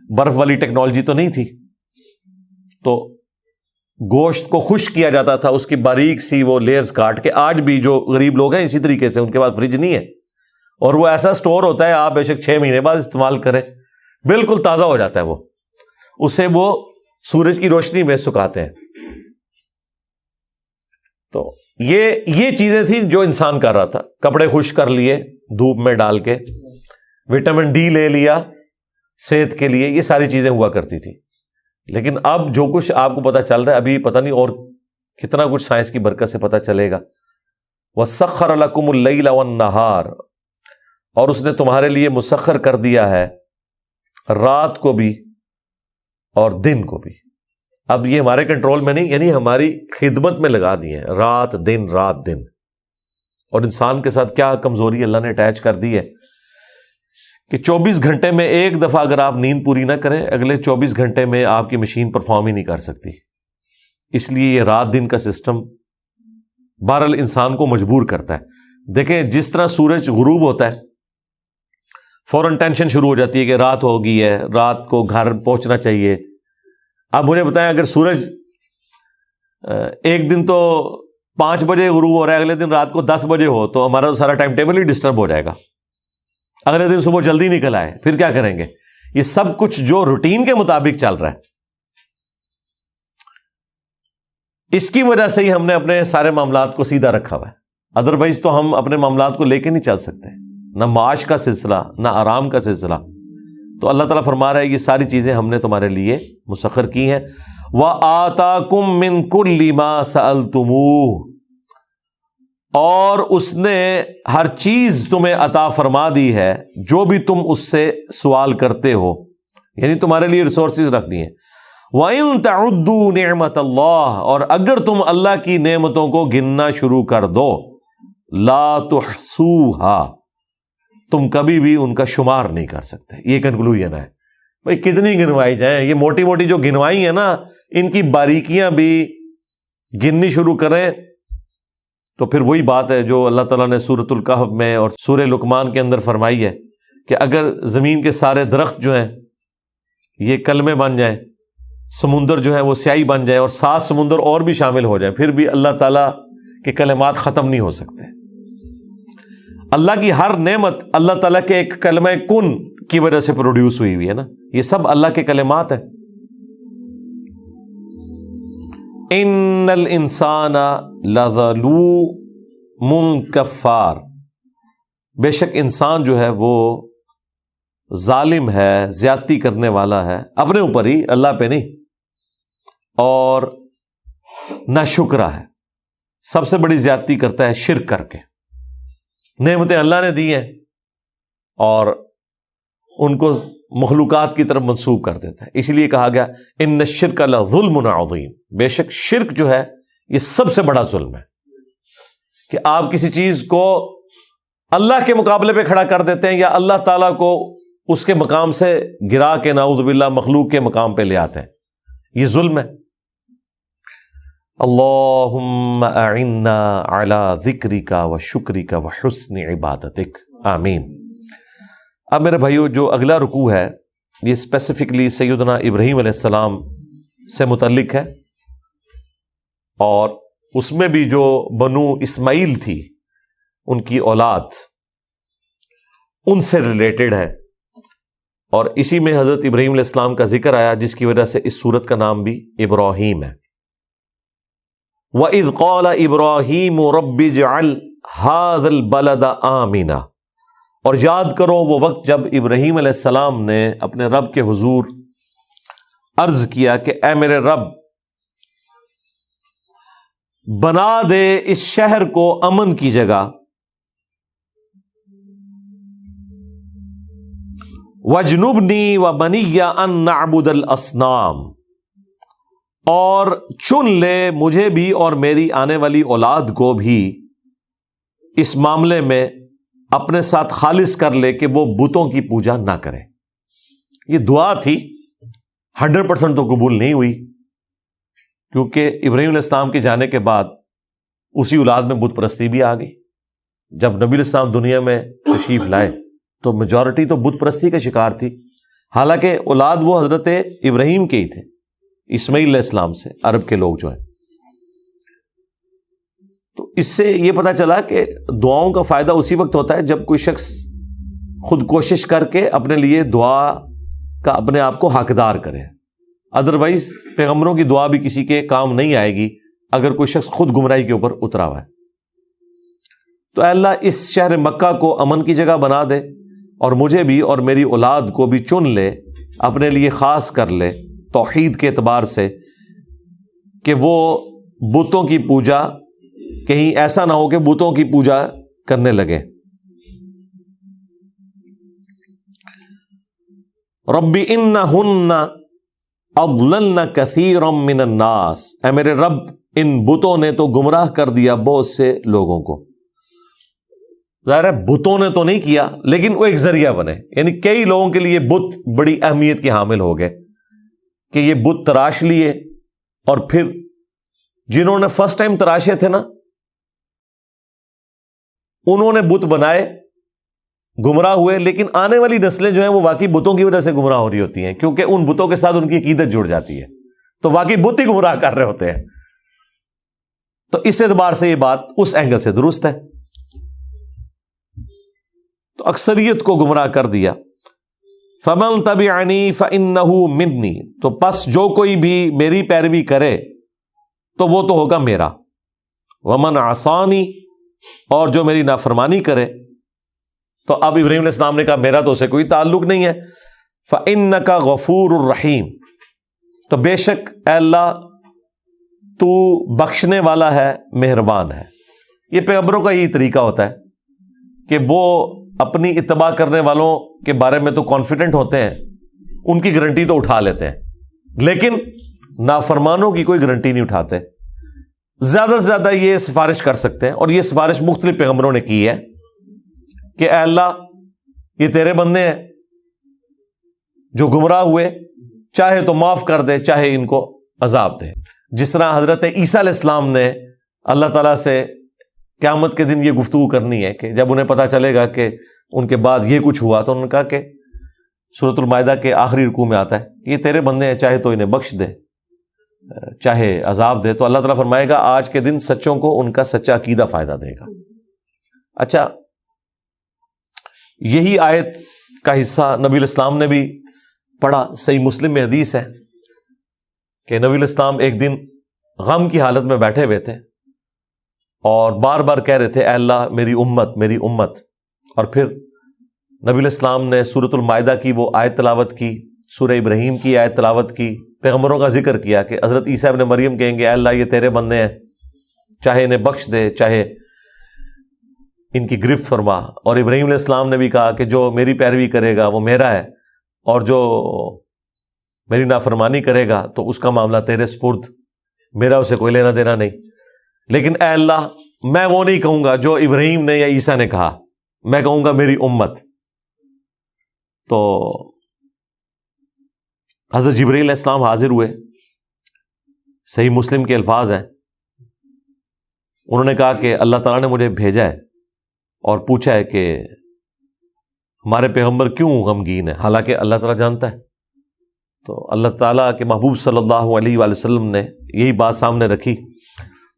برف والی ٹیکنالوجی تو نہیں تھی، تو گوشت کو خشک کیا جاتا تھا، اس کی باریک سی وہ لیئرز کاٹ کے. آج بھی جو غریب لوگ ہیں اسی طریقے سے، ان کے پاس فریج نہیں ہے اور وہ ایسا سٹور ہوتا ہے، آپ بے شک 6 مہینے بعد استعمال کریں بالکل تازہ ہو جاتا ہے. وہ اسے وہ سورج کی روشنی میں سکھاتے ہیں. تو یہ چیزیں تھیں جو انسان کر رہا تھا. کپڑے خشک کر لیے دھوپ میں ڈال کے، وٹامن ڈی لے لیا صحت کے لیے، یہ ساری چیزیں ہوا کرتی تھی. لیکن اب جو کچھ آپ کو پتہ چل رہا ہے، ابھی پتہ نہیں اور کتنا کچھ سائنس کی برکت سے پتہ چلے گا. وَسَخَّرَ لَكُمُ اللَّيْلَ وَالنَّهَارَ، اور اس نے تمہارے لیے مسخر کر دیا ہے رات کو بھی اور دن کو بھی. اب یہ ہمارے کنٹرول میں نہیں، یعنی ہماری خدمت میں لگا دی ہیں، رات دن رات دن. اور انسان کے ساتھ کیا کمزوری اللہ نے اٹیچ کر دی ہے کہ 24 گھنٹے میں ایک دفعہ اگر آپ نیند پوری نہ کریں، اگلے 24 گھنٹے میں آپ کی مشین پرفارم ہی نہیں کر سکتی. اس لیے یہ رات دن کا سسٹم بہرحال انسان کو مجبور کرتا ہے. دیکھیں جس طرح سورج غروب ہوتا ہے فوراً ٹینشن شروع ہو جاتی ہے کہ رات ہو گئی ہے، رات کو گھر پہنچنا چاہیے. اب مجھے بتائیں اگر سورج ایک دن تو 5 بجے غروب ہو رہا ہے، اگلے دن رات کو 10 بجے ہو، تو ہمارا سارا ٹائم ٹیبل ہی ڈسٹرب ہو جائے گا. اگلے دن صبح جلدی نکل آئے، پھر کیا کریں گے؟ یہ سب کچھ جو روٹین کے مطابق چل رہا ہے، اس کی وجہ سے ہی ہم نے اپنے سارے معاملات کو سیدھا رکھا ہوا ہے. ادروائز تو ہم اپنے معاملات کو لے کے نہیں چل سکتے، نہ معاش کا سلسلہ نہ آرام کا سلسلہ. تو اللہ تعالیٰ فرما رہا ہے یہ ساری چیزیں ہم نے تمہارے لیے مسخر کی ہیں. وَآتَاكُم مِّن كُلِّ مَا سَأَلْتُمُوهُ، اور اس نے ہر چیز تمہیں عطا فرما دی ہے جو بھی تم اس سے سوال کرتے ہو، یعنی تمہارے لیے ریسورسز رکھ دی ہیں. وَإِن تَعُدُّوا نِعْمَتَ اللَّهِ، اور اگر تم اللہ کی نعمتوں کو گننا شروع کر دو، لَا تُحْصُوهَا، تم کبھی بھی ان کا شمار نہیں کر سکتے. یہ کنکلوژن ہے. بھائی کتنی گنوائی جائیں، یہ موٹی موٹی جو گنوائی ہیں نا، ان کی باریکیاں بھی گننی شروع کریں تو پھر وہی بات ہے جو اللہ تعالیٰ نے سورۃ الکہف میں اور سورہ لقمان کے اندر فرمائی ہے کہ اگر زمین کے سارے درخت جو ہیں یہ کلمے بن جائیں، سمندر جو ہے وہ سیاہی بن جائے اور 7 سمندر اور بھی شامل ہو جائیں، پھر بھی اللہ تعالیٰ کے کلمات ختم نہیں ہو سکتے. اللہ کی ہر نعمت اللہ تعالیٰ کے ایک کلمہ کن کی وجہ سے پروڈیوس ہوئی ہوئی ہے نا، یہ سب اللہ کے کلمات ہیں. ان الانسان لظلوم کفار، بے شک انسان جو ہے وہ ظالم ہے، زیادتی کرنے والا ہے، اپنے اوپر ہی، اللہ پہ نہیں، اور ناشکرا ہے. سب سے بڑی زیادتی کرتا ہے شرک کر کے. نعمتیں اللہ نے دی ہیں اور ان کو مخلوقات کی طرف منسوب کر دیتا ہے. اس لیے کہا گیا ان الشرک لظلم عظیم، بے شک شرک جو ہے یہ سب سے بڑا ظلم ہے کہ آپ کسی چیز کو اللہ کے مقابلے پہ کھڑا کر دیتے ہیں یا اللہ تعالیٰ کو اس کے مقام سے گرا کے نعوذ باللہ مخلوق کے مقام پہ لے آتے ہیں. یہ ظلم ہے. اللہم اعنا علی ذکرک و شکرک و حسن عبادتک، آمین. اب میرے بھائیو جو اگلا رکوع ہے یہ اسپیسیفکلی سیدنا ابراہیم علیہ السلام سے متعلق ہے، اور اس میں بھی جو بنو اسماعیل تھی ان کی اولاد ان سے ریلیٹڈ ہے، اور اسی میں حضرت ابراہیم علیہ السلام کا ذکر آیا جس کی وجہ سے اس سورت کا نام بھی ابراہیم ہے. وَإِذْ قَالَ إِبْرَاهِيمُ رَبِّ اجْعَلْ هَذَا الْبَلَدَ آمِنًا، اور یاد کرو وہ وقت جب ابراہیم علیہ السلام نے اپنے رب کے حضور عرض کیا کہ اے میرے رب بنا دے اس شہر کو امن کی جگہ، وَاجْنُبْنِي وَبَنِيَّ أَن نَعْبُدَ الْأَصْنَامَ، اور چن لے مجھے بھی اور میری آنے والی اولاد کو بھی اس معاملے میں اپنے ساتھ خالص کر لے کہ وہ بتوں کی پوجا نہ کرے. یہ دعا تھی، 100% تو قبول نہیں ہوئی، کیونکہ ابراہیم علیہ السلام کے جانے کے بعد اسی اولاد میں بت پرستی بھی آ گئی. جب نبی علیہ السلام دنیا میں تشریف لائے تو میجورٹی تو بت پرستی کا شکار تھی، حالانکہ اولاد وہ حضرت ابراہیم کے ہی تھے، اسماعیل علیہ السلام سے، عرب کے لوگ جو ہیں. تو اس سے یہ پتہ چلا کہ دعاؤں کا فائدہ اسی وقت ہوتا ہے جب کوئی شخص خود کوشش کر کے اپنے لیے دعا کا اپنے آپ کو حقدار کرے. ادروائز پیغمبروں کی دعا بھی کسی کے کام نہیں آئے گی اگر کوئی شخص خود گمراہی کے اوپر اترا ہوا ہے۔ تو اے اللہ اس شہر مکہ کو امن کی جگہ بنا دے، اور مجھے بھی اور میری اولاد کو بھی چن لے، اپنے لیے خاص کر لے توحید کے اعتبار سے، کہ وہ بتوں کی پوجا کہیں ایسا نہ ہو کہ بتوں کی پوجا کرنے لگے۔ رب انہن اضللن کثیرا من الناس، اے میرے رب ان بتوں نے تو گمراہ کر دیا بہت سے لوگوں کو۔ ظاہر ہے بتوں نے تو نہیں کیا، لیکن وہ ایک ذریعہ بنے، یعنی کئی لوگوں کے لیے بت بڑی اہمیت کے حامل ہو گئے کہ یہ بت تراش لیے، اور پھر جنہوں نے فرسٹ ٹائم تراشے تھے نا، انہوں نے بت بنائے، گمراہ ہوئے، لیکن آنے والی نسلیں جو ہیں وہ واقعی بتوں کی وجہ سے گمراہ ہو رہی ہوتی ہیں، کیونکہ ان بتوں کے ساتھ ان کی عقیدت جڑ جاتی ہے، تو واقعی بت ہی گمراہ کر رہے ہوتے ہیں۔ تو اس اعتبار سے یہ بات اس اینگل سے درست ہے۔ تو اکثریت کو گمراہ کر دیا۔ فَمَن تَبِعَنِي فَإِنَّهُ مِنِّي، تو پس جو کوئی بھی میری پیروی کرے تو وہ تو ہوگا میرا۔ وَمَنْ عَصَانِي، اور جو میری نافرمانی کرے، تو اب ابراہیم علیہ السلام نے کہا میرا تو اسے کوئی تعلق نہیں ہے۔ فَإِنَّكَ غَفُورٌ رَحِيمٌ، تو بے شک اے اللہ تو بخشنے والا ہے، مہربان ہے۔ یہ پیغمبروں کا یہی طریقہ ہوتا ہے کہ وہ اپنی اتباع کرنے والوں کے بارے میں تو کانفیڈنٹ ہوتے ہیں، ان کی گارنٹی تو اٹھا لیتے ہیں، لیکن نافرمانوں کی کوئی گارنٹی نہیں اٹھاتے۔ زیادہ سے زیادہ یہ سفارش کر سکتے ہیں، اور یہ سفارش مختلف پیغمبروں نے کی ہے کہ اے اللہ یہ تیرے بندے ہیں جو گمراہ ہوئے، چاہے تو معاف کر دے، چاہے ان کو عذاب دے۔ جس طرح حضرت عیسیٰ علیہ السلام نے اللہ تعالیٰ سے قیامت کے دن یہ گفتگو کرنی ہے کہ جب انہیں پتا چلے گا کہ ان کے بعد یہ کچھ ہوا، تو انہوں نے کہا کہ سورۃ المائدہ کے آخری رکوع میں آتا ہے یہ تیرے بندے ہیں، چاہے تو انہیں بخش دے، چاہے عذاب دے۔ تو اللہ تعالیٰ فرمائے گا آج کے دن سچوں کو ان کا سچا عقیدہ فائدہ دے گا۔ اچھا، یہی آیت کا حصہ نبی علیہ السلام نے بھی پڑھا، صحیح مسلم میں حدیث ہے کہ نبی علیہ السلام ایک دن غم کی حالت میں بیٹھے ہوئے تھے اور بار بار کہہ رہے تھے اے اللہ میری امت، میری امت۔ اور پھر نبی علیہ السلام نے سورۃ المائدہ کی وہ آیت تلاوت کی، سورہ ابراہیم کی آیت تلاوت کی، پیغمبروں کا ذکر کیا کہ حضرت عیسیٰ ابن مریم کہیں گے اے اللہ یہ تیرے بندے ہیں، چاہے انہیں بخش دے، چاہے ان کی گرفت فرما۔ اور ابراہیم علیہ السلام نے بھی کہا کہ جو میری پیروی کرے گا وہ میرا ہے، اور جو میری نافرمانی کرے گا تو اس کا معاملہ تیرے سپرد، میرا اسے کوئی لینا دینا نہیں۔ لیکن اے اللہ میں وہ نہیں کہوں گا جو ابراہیم نے یا عیسیٰ نے کہا، میں کہوں گا میری امت۔ تو حضرت جبرائیل علیہ السلام حاضر ہوئے، صحیح مسلم کے الفاظ ہیں، انہوں نے کہا کہ اللہ تعالیٰ نے مجھے بھیجا ہے اور پوچھا ہے کہ ہمارے پیغمبر کیوں غمگین ہے، حالانکہ اللہ تعالیٰ جانتا ہے۔ تو اللہ تعالیٰ کے محبوب صلی اللہ علیہ وآلہ وسلم نے یہی بات سامنے رکھی،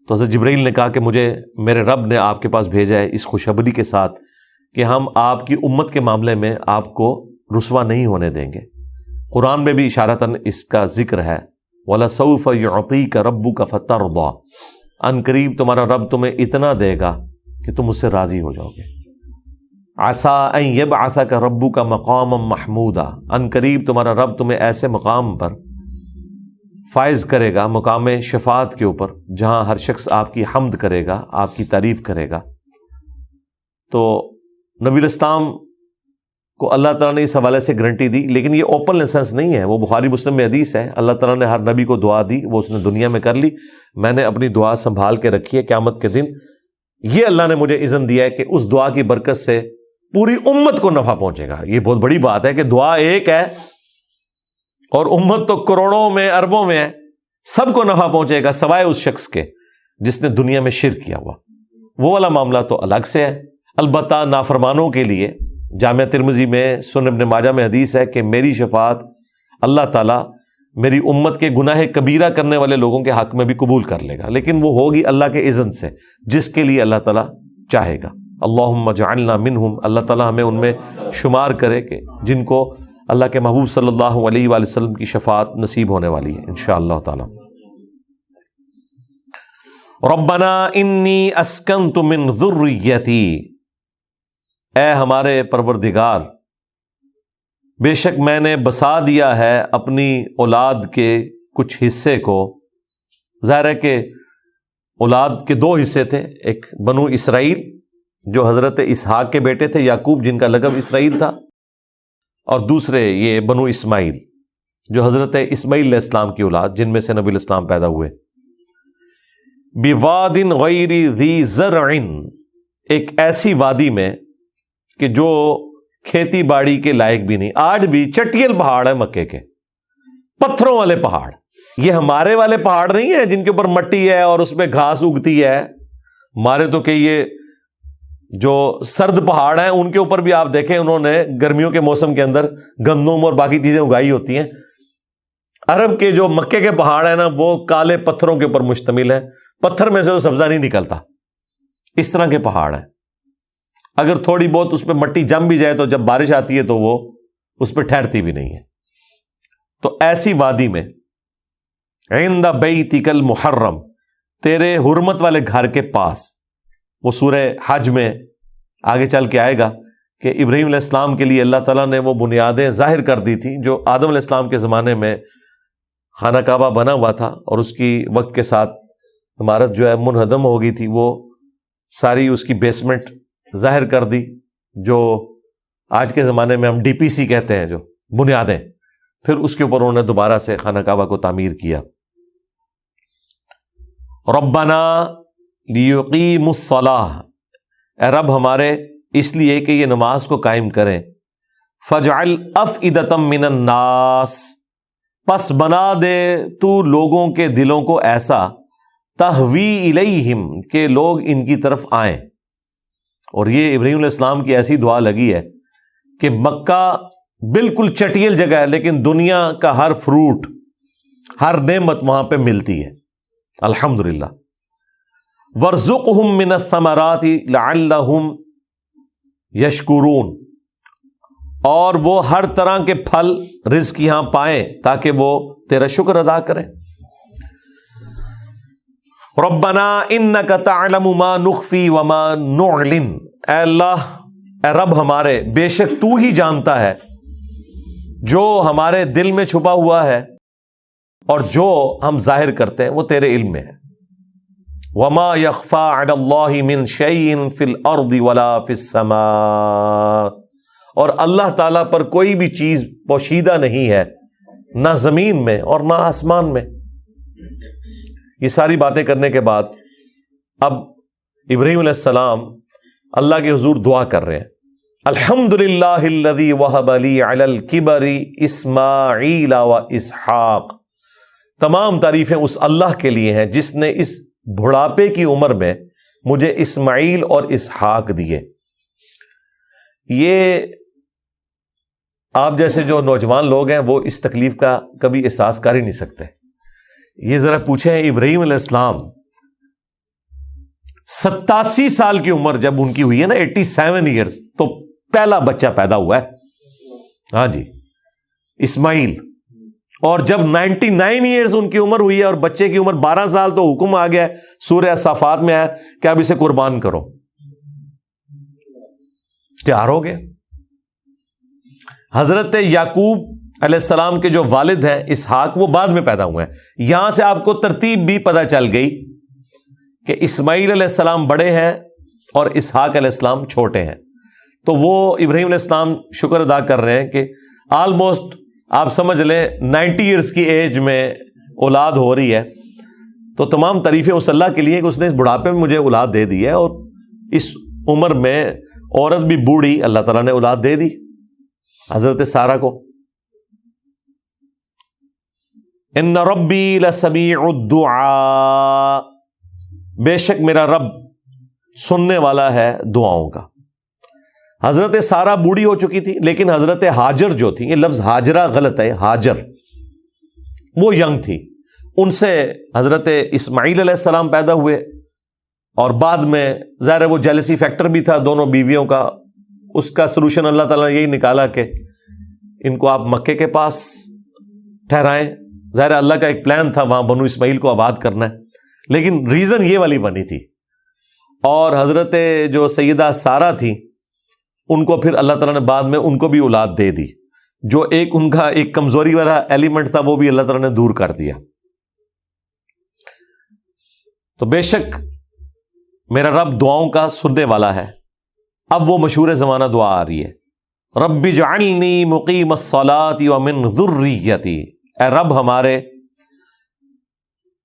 تو حضرت جبرائیل نے کہا کہ مجھے میرے رب نے آپ کے پاس بھیجا ہے اس خوشخبری کے ساتھ کہ ہم آپ کی امت کے معاملے میں آپ کو رسوا نہیں ہونے دیں گے۔ قرآن میں بھی اشارتاً اس کا ذکر ہے، وَلَسَوْفَ يُعْطِيكَ رَبُّكَ فَتَرْضَىٰ، ان قریب تمہارا رب تمہیں اتنا دے گا کہ تم اس سے راضی ہو جاؤ گے۔ عَسَىٰ أَن يَبْعَثَكَ رَبُّكَ مَقَامًا مَحْمُودًا، ان قریب تمہارا رب تمہیں ایسے مقام پر فائز کرے گا، مقام شفاعت کے اوپر، جہاں ہر شخص آپ کی حمد کرے گا، آپ کی تعریف کرے گا۔ تو نبی الاسلام کو اللہ تعالیٰ نے اس حوالے سے گارنٹی دی، لیکن یہ اوپن لائسنس نہیں ہے، وہ بخاری مسلم میں حدیث ہے، اللہ تعالیٰ نے ہر نبی کو دعا دی، وہ اس نے دنیا میں کر لی، میں نے اپنی دعا سنبھال کے رکھی ہے، قیامت کے دن یہ اللہ نے مجھے اذن دیا ہے کہ اس دعا کی برکت سے پوری امت کو نفع پہنچے گا۔ یہ بہت بڑی بات ہے کہ دعا ایک ہے اور امت تو کروڑوں میں، اربوں میں ہے، سب کو نفع پہنچے گا سوائے اس شخص کے جس نے دنیا میں شرک کیا ہوا، وہ والا معاملہ تو الگ سے ہے۔ البتہ نافرمانوں کے لیے جامعہ ترمذی میں، سنن ابن ماجہ میں حدیث ہے کہ میری شفاعت اللہ تعالیٰ میری امت کے گناہ کبیرہ کرنے والے لوگوں کے حق میں بھی قبول کر لے گا، لیکن وہ ہوگی اللہ کے اذن سے، جس کے لیے اللہ تعالیٰ چاہے گا۔ اللہم اجعلنا منہم، اللہ تعالیٰ ہمیں ان میں شمار کرے کہ جن کو اللہ کے محبوب صلی اللہ علیہ وآلہ وسلم کی شفاعت نصیب ہونے والی ہے انشاءاللہ تعالی۔ ربنا انی اسکنت من ذریتی، اے ہمارے پروردگار بے شک میں نے بسا دیا ہے اپنی اولاد کے کچھ حصے کو۔ ظاہر ہے کہ اولاد کے دو حصے تھے، ایک بنو اسرائیل جو حضرت اسحاق کے بیٹے تھے یعقوب جن کا لقب اسرائیل تھا، اور دوسرے یہ بنو اسماعیل جو حضرت اسماعیل علیہ السلام کی اولاد جن میں سے نبی الاسلام پیدا ہوئے۔ بواد غیر ذی زرع، ایک ایسی وادی میں کہ جو کھیتی باڑی کے لائق بھی نہیں۔ آج بھی چٹیل پہاڑ ہے مکے کے، پتھروں والے پہاڑ، یہ ہمارے والے پہاڑ نہیں ہیں جن کے اوپر مٹی ہے اور اس میں گھاس اگتی ہے۔ ہمارے تو کہ یہ جو سرد پہاڑ ہیں ان کے اوپر بھی آپ دیکھیں انہوں نے گرمیوں کے موسم کے اندر گندم اور باقی چیزیں اگائی ہوتی ہیں۔ عرب کے جو مکے کے پہاڑ ہیں نا وہ کالے پتھروں کے اوپر مشتمل ہیں، پتھر میں سے تو سبزہ نہیں نکلتا، اس طرح کے پہاڑ ہیں۔ اگر تھوڑی بہت اس پہ مٹی جم بھی جائے تو جب بارش آتی ہے تو وہ اس پہ ٹھہرتی بھی نہیں ہے۔ تو ایسی وادی میں عند بیتک المحرم، تیرے حرمت والے گھر کے پاس، وہ سورہ حج میں آگے چل کے آئے گا کہ ابراہیم علیہ السلام کے لیے اللہ تعالیٰ نے وہ بنیادیں ظاہر کر دی تھی جو آدم علیہ السلام کے زمانے میں خانہ کعبہ بنا ہوا تھا اور اس کی وقت کے ساتھ عمارت جو ہے منہدم ہو گئی تھی، وہ ساری اس کی بیسمنٹ ظاہر کر دی جو آج کے زمانے میں ہم ڈی پی سی کہتے ہیں، جو بنیادیں، پھر اس کے اوپر انہوں نے دوبارہ سے خانہ کعبہ کو تعمیر کیا۔ ربنا لیقیموا الصلاۃ، اے رب ہمارے اس لیے کہ یہ نماز کو قائم کریں۔ فاجعل افئدۃ من الناس، پس بنا دے تو لوگوں کے دلوں کو ایسا، تہوی الیہم کہ لوگ ان کی طرف آئیں۔ اور یہ ابراہیم علیہ السلام کی ایسی دعا لگی ہے کہ مکہ بالکل چٹیل جگہ ہے لیکن دنیا کا ہر فروٹ، ہر نعمت وہاں پہ ملتی ہے الحمدللہ۔ وارزقہم من الثمرات لعلہم یشکرون، اور وہ ہر طرح کے پھل رزق یہاں پائیں تاکہ وہ تیرا شکر ادا کریں۔ ربنا انک تعلم ما نخفی وما نعلن، اے اللہ، اے رب ہمارے، بے شک تو ہی جانتا ہے جو ہمارے دل میں چھپا ہوا ہے اور جو ہم ظاہر کرتے ہیں وہ تیرے علم میں ہے۔ وما یخفی علی اللہ من شیء فی الارض ولا فی السماء، اور اللہ تعالیٰ پر کوئی بھی چیز پوشیدہ نہیں ہے، نہ زمین میں اور نہ آسمان میں۔ یہ ساری باتیں کرنے کے بعد اب ابراہیم علیہ السلام اللہ کے حضور دعا کر رہے ہیں، الحمدللہ الذی وہب لی علی الکبر اسماعیل و اسحاق، تمام تعریفیں اس اللہ کے لیے ہیں جس نے اس بڑھاپے کی عمر میں مجھے اسماعیل اور اسحاق دیے۔ یہ آپ جیسے جو نوجوان لوگ ہیں وہ اس تکلیف کا کبھی احساس کر ہی نہیں سکتے۔ یہ ذرا پوچھیں ابراہیم علیہ السلام 87 سال کی عمر جب ان کی ہوئی ہے نا، 87 ایئرز، تو پہلا بچہ پیدا ہوا ہے، ہاں جی، اسماعیل، اور جب 99 ایئرز ان کی عمر ہوئی ہے اور بچے کی عمر 12 سال تو حکم آ گیا ہے، سورہ صافات میں آیا کہ اب اسے قربان کرو، تیار ہو گئے۔ حضرت یعقوب علیہ السلام کے جو والد ہیں اسحاق، وہ بعد میں پیدا ہوئے ہیں۔ یہاں سے آپ کو ترتیب بھی پتہ چل گئی کہ اسماعیل علیہ السلام بڑے ہیں اور اسحاق علیہ السلام چھوٹے ہیں۔ تو وہ ابراہیم علیہ السلام شکر ادا کر رہے ہیں کہ آلموسٹ آپ سمجھ لیں 90 ایئرز کی ایج میں اولاد ہو رہی ہے، تو تمام تعریفیں اس اللہ کے لیے کہ اس نے اس بڑھاپے میں مجھے اولاد دے دی ہے، اور اس عمر میں عورت بھی بوڑھی اللہ تعالیٰ نے اولاد دے دی حضرت سارہ کو۔ ان ربی لسمیع الدعاء، بے شک میرا رب سننے والا ہے دعاؤں کا۔ حضرت سارہ بوڑھی ہو چکی تھی لیکن حضرت ہاجر جو تھی، یہ لفظ ہاجرہ غلط ہے، ہاجر، وہ ینگ تھی، ان سے حضرت اسماعیل علیہ السلام پیدا ہوئے، اور بعد میں ظاہر ہے وہ جیلسی فیکٹر بھی تھا دونوں بیویوں کا، اس کا سلوشن اللہ تعالیٰ نے یہی نکالا کہ ان کو آپ مکے کے پاس ٹھہرائیں. ظاہر اللہ کا ایک پلان تھا وہاں بنو اسماعیل کو آباد کرنا ہے, لیکن ریزن یہ والی بنی تھی. اور حضرت جو سیدہ سارہ تھی ان کو پھر اللہ تعالیٰ نے بعد میں ان کو بھی اولاد دے دی, جو ایک ان کا ایک کمزوری والا ایلیمنٹ تھا وہ بھی اللہ تعالیٰ نے دور کر دیا. تو بے شک میرا رب دعاؤں کا سننے والا ہے. اب وہ مشہور زمانہ دعا آ رہی ہے, رب اجعلنی مقیم الصلاۃ ومن ذریتی, اے رب ہمارے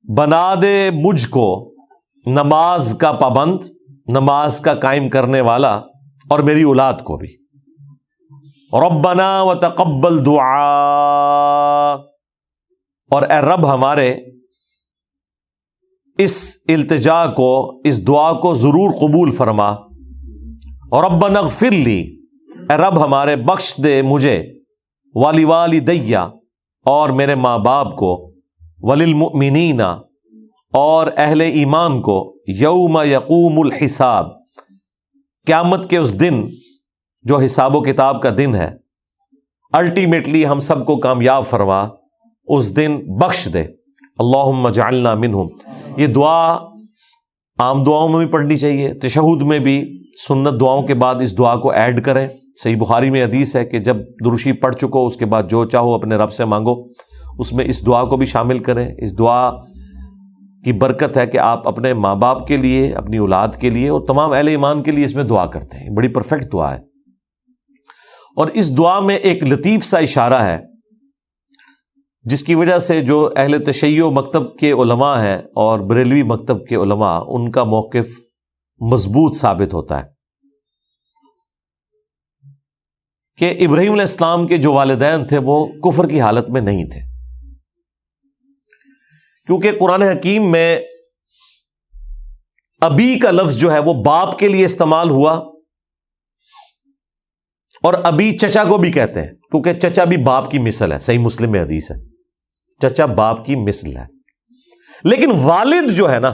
بنا دے مجھ کو نماز کا پابند, نماز کا قائم کرنے والا, اور میری اولاد کو بھی. ربنا وتقبل دعا, اور اے رب ہمارے اس التجا کو, اس دعا کو ضرور قبول فرما. ربنا اغفر لی, اے رب ہمارے بخش دے مجھے, ولوالدی, اور میرے ماں باپ کو, وللمؤمنین, اور اہل ایمان کو, یوم یقوم الحساب, قیامت کے اس دن جو حساب و کتاب کا دن ہے. الٹیمیٹلی ہم سب کو کامیاب فرما, اس دن بخش دے. اللہم اجعلنا منہم. یہ دعا عام دعاؤں میں بھی پڑھنی چاہیے, تشہد میں بھی سنت دعاؤں کے بعد اس دعا کو ایڈ کریں. صحیح بخاری میں حدیث ہے کہ جب درشی پڑھ چکو اس کے بعد جو چاہو اپنے رب سے مانگو, اس میں اس دعا کو بھی شامل کریں. اس دعا کی برکت ہے کہ آپ اپنے ماں باپ کے لیے, اپنی اولاد کے لیے, اور تمام اہل ایمان کے لیے اس میں دعا کرتے ہیں. بڑی پرفیکٹ دعا ہے. اور اس دعا میں ایک لطیف سا اشارہ ہے جس کی وجہ سے جو اہل تشیع مکتب کے علماء ہیں اور بریلوی مکتب کے علماء, ان کا موقف مضبوط ثابت ہوتا ہے کہ ابراہیم علیہ السلام کے جو والدین تھے وہ کفر کی حالت میں نہیں تھے, کیونکہ قرآن حکیم میں ابی کا لفظ جو ہے وہ باپ کے لیے استعمال ہوا, اور ابی چچا کو بھی کہتے ہیں کیونکہ چچا بھی باپ کی مثل ہے. صحیح مسلم میں حدیث ہے, چچا باپ کی مثل ہے. لیکن والد جو ہے نا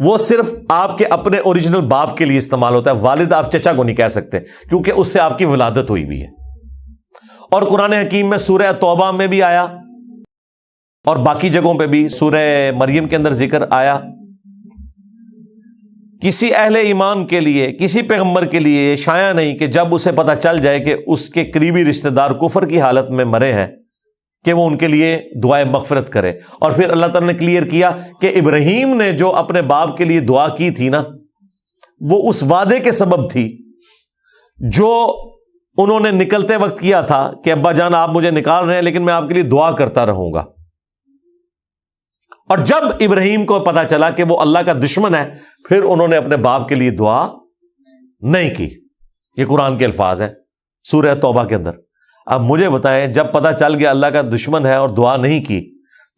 وہ صرف آپ کے اپنے اوریجنل باپ کے لیے استعمال ہوتا ہے. والد آپ چچا کو نہیں کہہ سکتے کیونکہ اس سے آپ کی ولادت ہوئی ہوئی ہے. اور قرآن حکیم میں سورہ توبہ میں بھی آیا اور باقی جگہوں پہ بھی, سورہ مریم کے اندر ذکر آیا. کسی اہل ایمان کے لیے, کسی پیغمبر کے لیے یہ شایع نہیں کہ جب اسے پتہ چل جائے کہ اس کے قریبی رشتہ دار کفر کی حالت میں مرے ہیں کہ وہ ان کے لیے دعائے مغفرت کرے. اور پھر اللہ تعالیٰ نے کلیئر کیا کہ ابراہیم نے جو اپنے باپ کے لیے دعا کی تھی نا, وہ اس وعدے کے سبب تھی جو انہوں نے نکلتے وقت کیا تھا کہ ابا جان آپ مجھے نکال رہے ہیں لیکن میں آپ کے لیے دعا کرتا رہوں گا. اور جب ابراہیم کو پتا چلا کہ وہ اللہ کا دشمن ہے, پھر انہوں نے اپنے باپ کے لیے دعا نہیں کی. یہ قرآن کے الفاظ ہیں سورہ توبہ کے اندر. اب مجھے بتائیں, جب پتا چل گیا اللہ کا دشمن ہے اور دعا نہیں کی,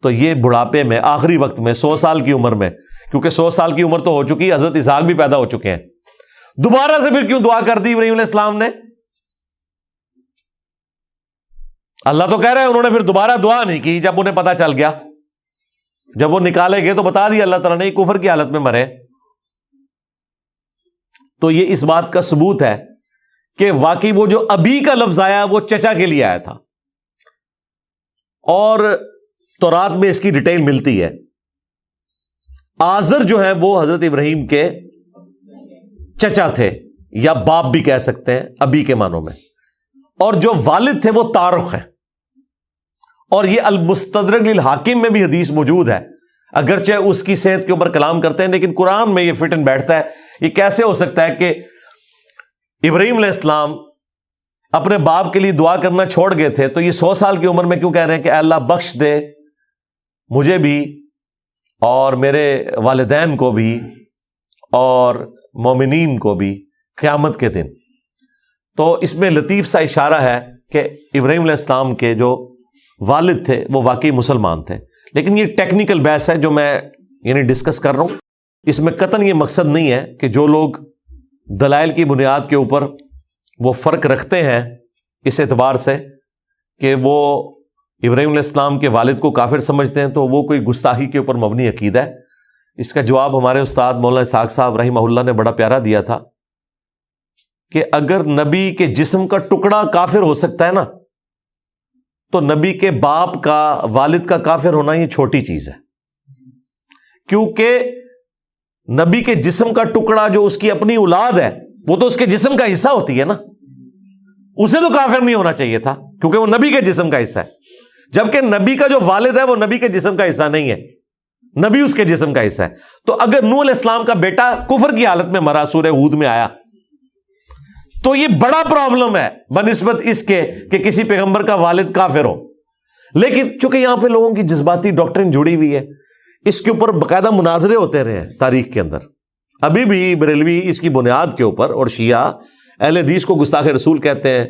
تو یہ بڑھاپے میں, آخری وقت میں, 100 سال کی عمر میں, کیونکہ 100 سال کی عمر تو ہو چکی, حضرت اسحاق بھی پیدا ہو چکے ہیں, دوبارہ سے پھر کیوں دعا کر دی ابراہیم علیہ السلام نے؟ اللہ تو کہہ رہے ہیں انہوں نے پھر دوبارہ دعا نہیں کی جب انہیں پتا چل گیا. جب وہ نکالے گئے تو بتا دیا اللہ تعالیٰ نے کفر کی حالت میں مرے. تو یہ اس بات کا ثبوت ہے کہ واقعی وہ جو ابی کا لفظ آیا وہ چچا کے لیے آیا تھا. اور تورات میں اس کی ڈیٹیل ملتی ہے. آزر جو ہے وہ حضرت ابراہیم کے چچا تھے, یا باپ بھی کہہ سکتے ہیں ابی کے معنوں میں. اور جو والد تھے وہ تارخ ہیں. اور یہ المستدرک للحاکم میں بھی حدیث موجود ہے, اگرچہ اس کی صحت کے اوپر کلام کرتے ہیں, لیکن قرآن میں یہ فٹ ان بیٹھتا ہے. یہ کیسے ہو سکتا ہے کہ ابراہیم علیہ السلام اپنے باپ کے لیے دعا کرنا چھوڑ گئے تھے, تو یہ 100 سال کی عمر میں کیوں کہہ رہے ہیں کہ اے اللہ بخش دے مجھے بھی اور میرے والدین کو بھی اور مومنین کو بھی قیامت کے دن. تو اس میں لطیف سا اشارہ ہے کہ ابراہیم علیہ السلام کے جو والد تھے وہ واقعی مسلمان تھے. لیکن یہ ٹیکنیکل بحث ہے جو میں ڈسکس کر رہا ہوں. اس میں قطعاً یہ مقصد نہیں ہے کہ جو لوگ دلائل کی بنیاد کے اوپر وہ فرق رکھتے ہیں اس اعتبار سے کہ وہ ابراہیم علیہ السلام کے والد کو کافر سمجھتے ہیں, تو وہ کوئی گستاخی کے اوپر مبنی عقیدہ ہے. اس کا جواب ہمارے استاد مولانا اسحاق صاحب رحمہ اللہ نے بڑا پیارا دیا تھا کہ اگر نبی کے جسم کا ٹکڑا کافر ہو سکتا ہے نا, تو نبی کے باپ کا، والد کا کافر ہونا یہ چھوٹی چیز ہے، کیونکہ نبی کے جسم کا ٹکڑا جو اس کی اپنی اولاد ہے وہ تو اس کے جسم کا حصہ ہوتی ہے نا، اسے تو کافر نہیں ہونا چاہیے تھا کیونکہ وہ نبی کے جسم کا حصہ ہے، جبکہ نبی کا جو والد ہے وہ نبی کے جسم کا حصہ نہیں ہے، نبی اس کے جسم کا حصہ ہے۔ تو اگر نوح علیہ السلام کا بیٹا کفر کی حالت میں مرا، سورہ ہود میں آیا، تو یہ بڑا پرابلم ہے بنسبت اس کے کہ کسی پیغمبر کا والد کافر ہو۔ لیکن چونکہ یہاں پہ لوگوں کی جذباتی ڈاکٹرن جڑی ہوئی ہے، اس کے اوپر باقاعدہ مناظرے ہوتے رہے ہیں تاریخ کے اندر، ابھی بھی بریلوی اس کی بنیاد کے اوپر، اور شیعہ اہل حدیث کو گستاخ رسول کہتے ہیں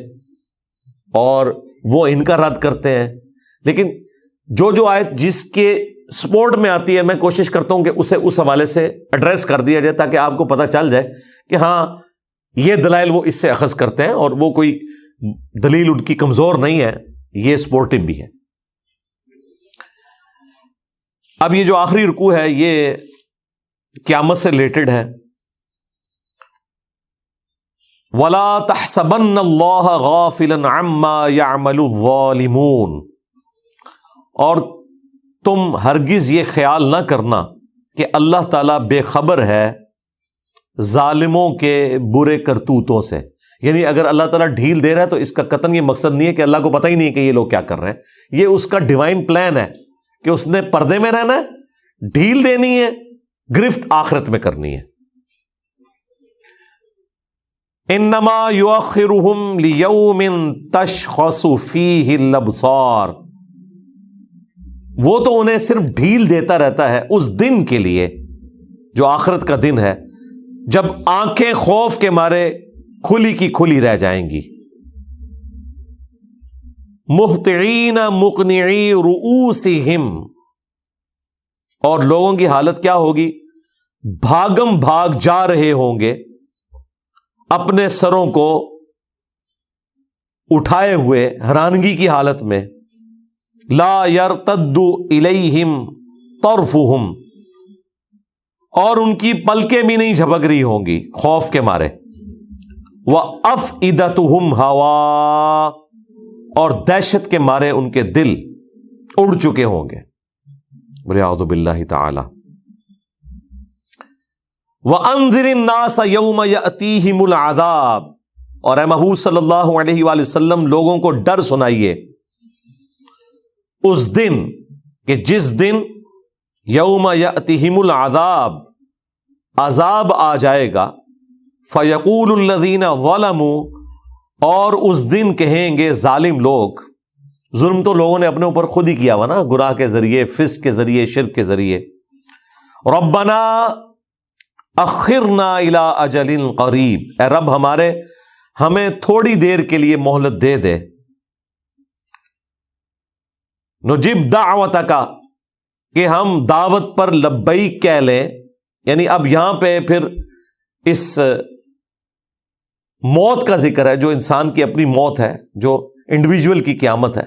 اور وہ ان کا رد کرتے ہیں۔ لیکن جو آیت جس کے سپورٹ میں آتی ہے، میں کوشش کرتا ہوں کہ اسے اس حوالے سے ایڈریس کر دیا جائے تاکہ آپ کو پتہ چل جائے کہ ہاں یہ دلائل وہ اس سے اخذ کرتے ہیں اور وہ کوئی دلیل ان کی کمزور نہیں ہے، یہ سپورٹو بھی ہے۔ اب یہ جو آخری رکوع ہے یہ قیامت سے ریلیٹڈ ہے۔ وَلَا تَحْسَبَنَّ اللَّهَ غَافِلًا عَمَّا يَعْمَلُ الظَّالِمُونَ، اور تم ہرگز یہ خیال نہ کرنا کہ اللہ تعالیٰ بے خبر ہے ظالموں کے برے کرتوتوں سے۔ یعنی اگر اللہ تعالیٰ ڈھیل دے رہا ہے تو اس کا قطعاً یہ مقصد نہیں ہے کہ اللہ کو پتہ ہی نہیں ہے کہ یہ لوگ کیا کر رہے ہیں، یہ اس کا ڈیوائن پلان ہے کہ اس نے پردے میں رہنا ہے، ڈھیل دینی ہے، گرفت آخرت میں کرنی ہے۔ انما یؤخرہم لیوم تشخص فیہ الابصار، وہ تو انہیں صرف ڈھیل دیتا رہتا ہے اس دن کے لیے جو آخرت کا دن ہے، جب آنکھیں خوف کے مارے کھلی کی کھلی رہ جائیں گی۔ مہطعین مقنعی رؤوسہم، اور لوگوں کی حالت کیا ہوگی؟ بھاگم بھاگ جا رہے ہوں گے اپنے سروں کو اٹھائے ہوئے حیرانگی کی حالت میں۔ لا یرتد الیہم طرفہم، اور ان کی پلکیں بھی نہیں جھپک رہی ہوں گی خوف کے مارے۔ وَأَفْئِدَتُهُمْ ہَوَا، اور دہشت کے مارے ان کے دل اڑ چکے ہوں گے۔ وَلِعَوْذُ بِاللَّهِ تَعَالَى۔ وَأَنذِرِ النَّاسَ يَوْمَ يَأْتِيهِمُ الْعَذَابُ، اور اے محبوب صلی اللہ علیہ وآلہ وسلم لوگوں کو ڈر سنائیے اس دن کہ جس دن یوم یأتیہم العذاب، عذاب آ جائے گا، فیقول الذین ظلموا، اور اس دن کہیں گے ظالم لوگ، ظلم تو لوگوں نے اپنے اوپر خود ہی کیا ہوا نا، گناہ کے ذریعے، فسق کے ذریعے، شرک کے ذریعے، ربنا اخرنا الی اجل قریب، اے رب ہمارے ہمیں تھوڑی دیر کے لیے مہلت دے دے، نجب دعوتک، کہ ہم دعوت پر لبیک کہہ لیں۔ یعنی اب یہاں پہ پھر اس موت کا ذکر ہے، جو انسان کی اپنی موت ہے، جو انڈیویجول کی قیامت ہے،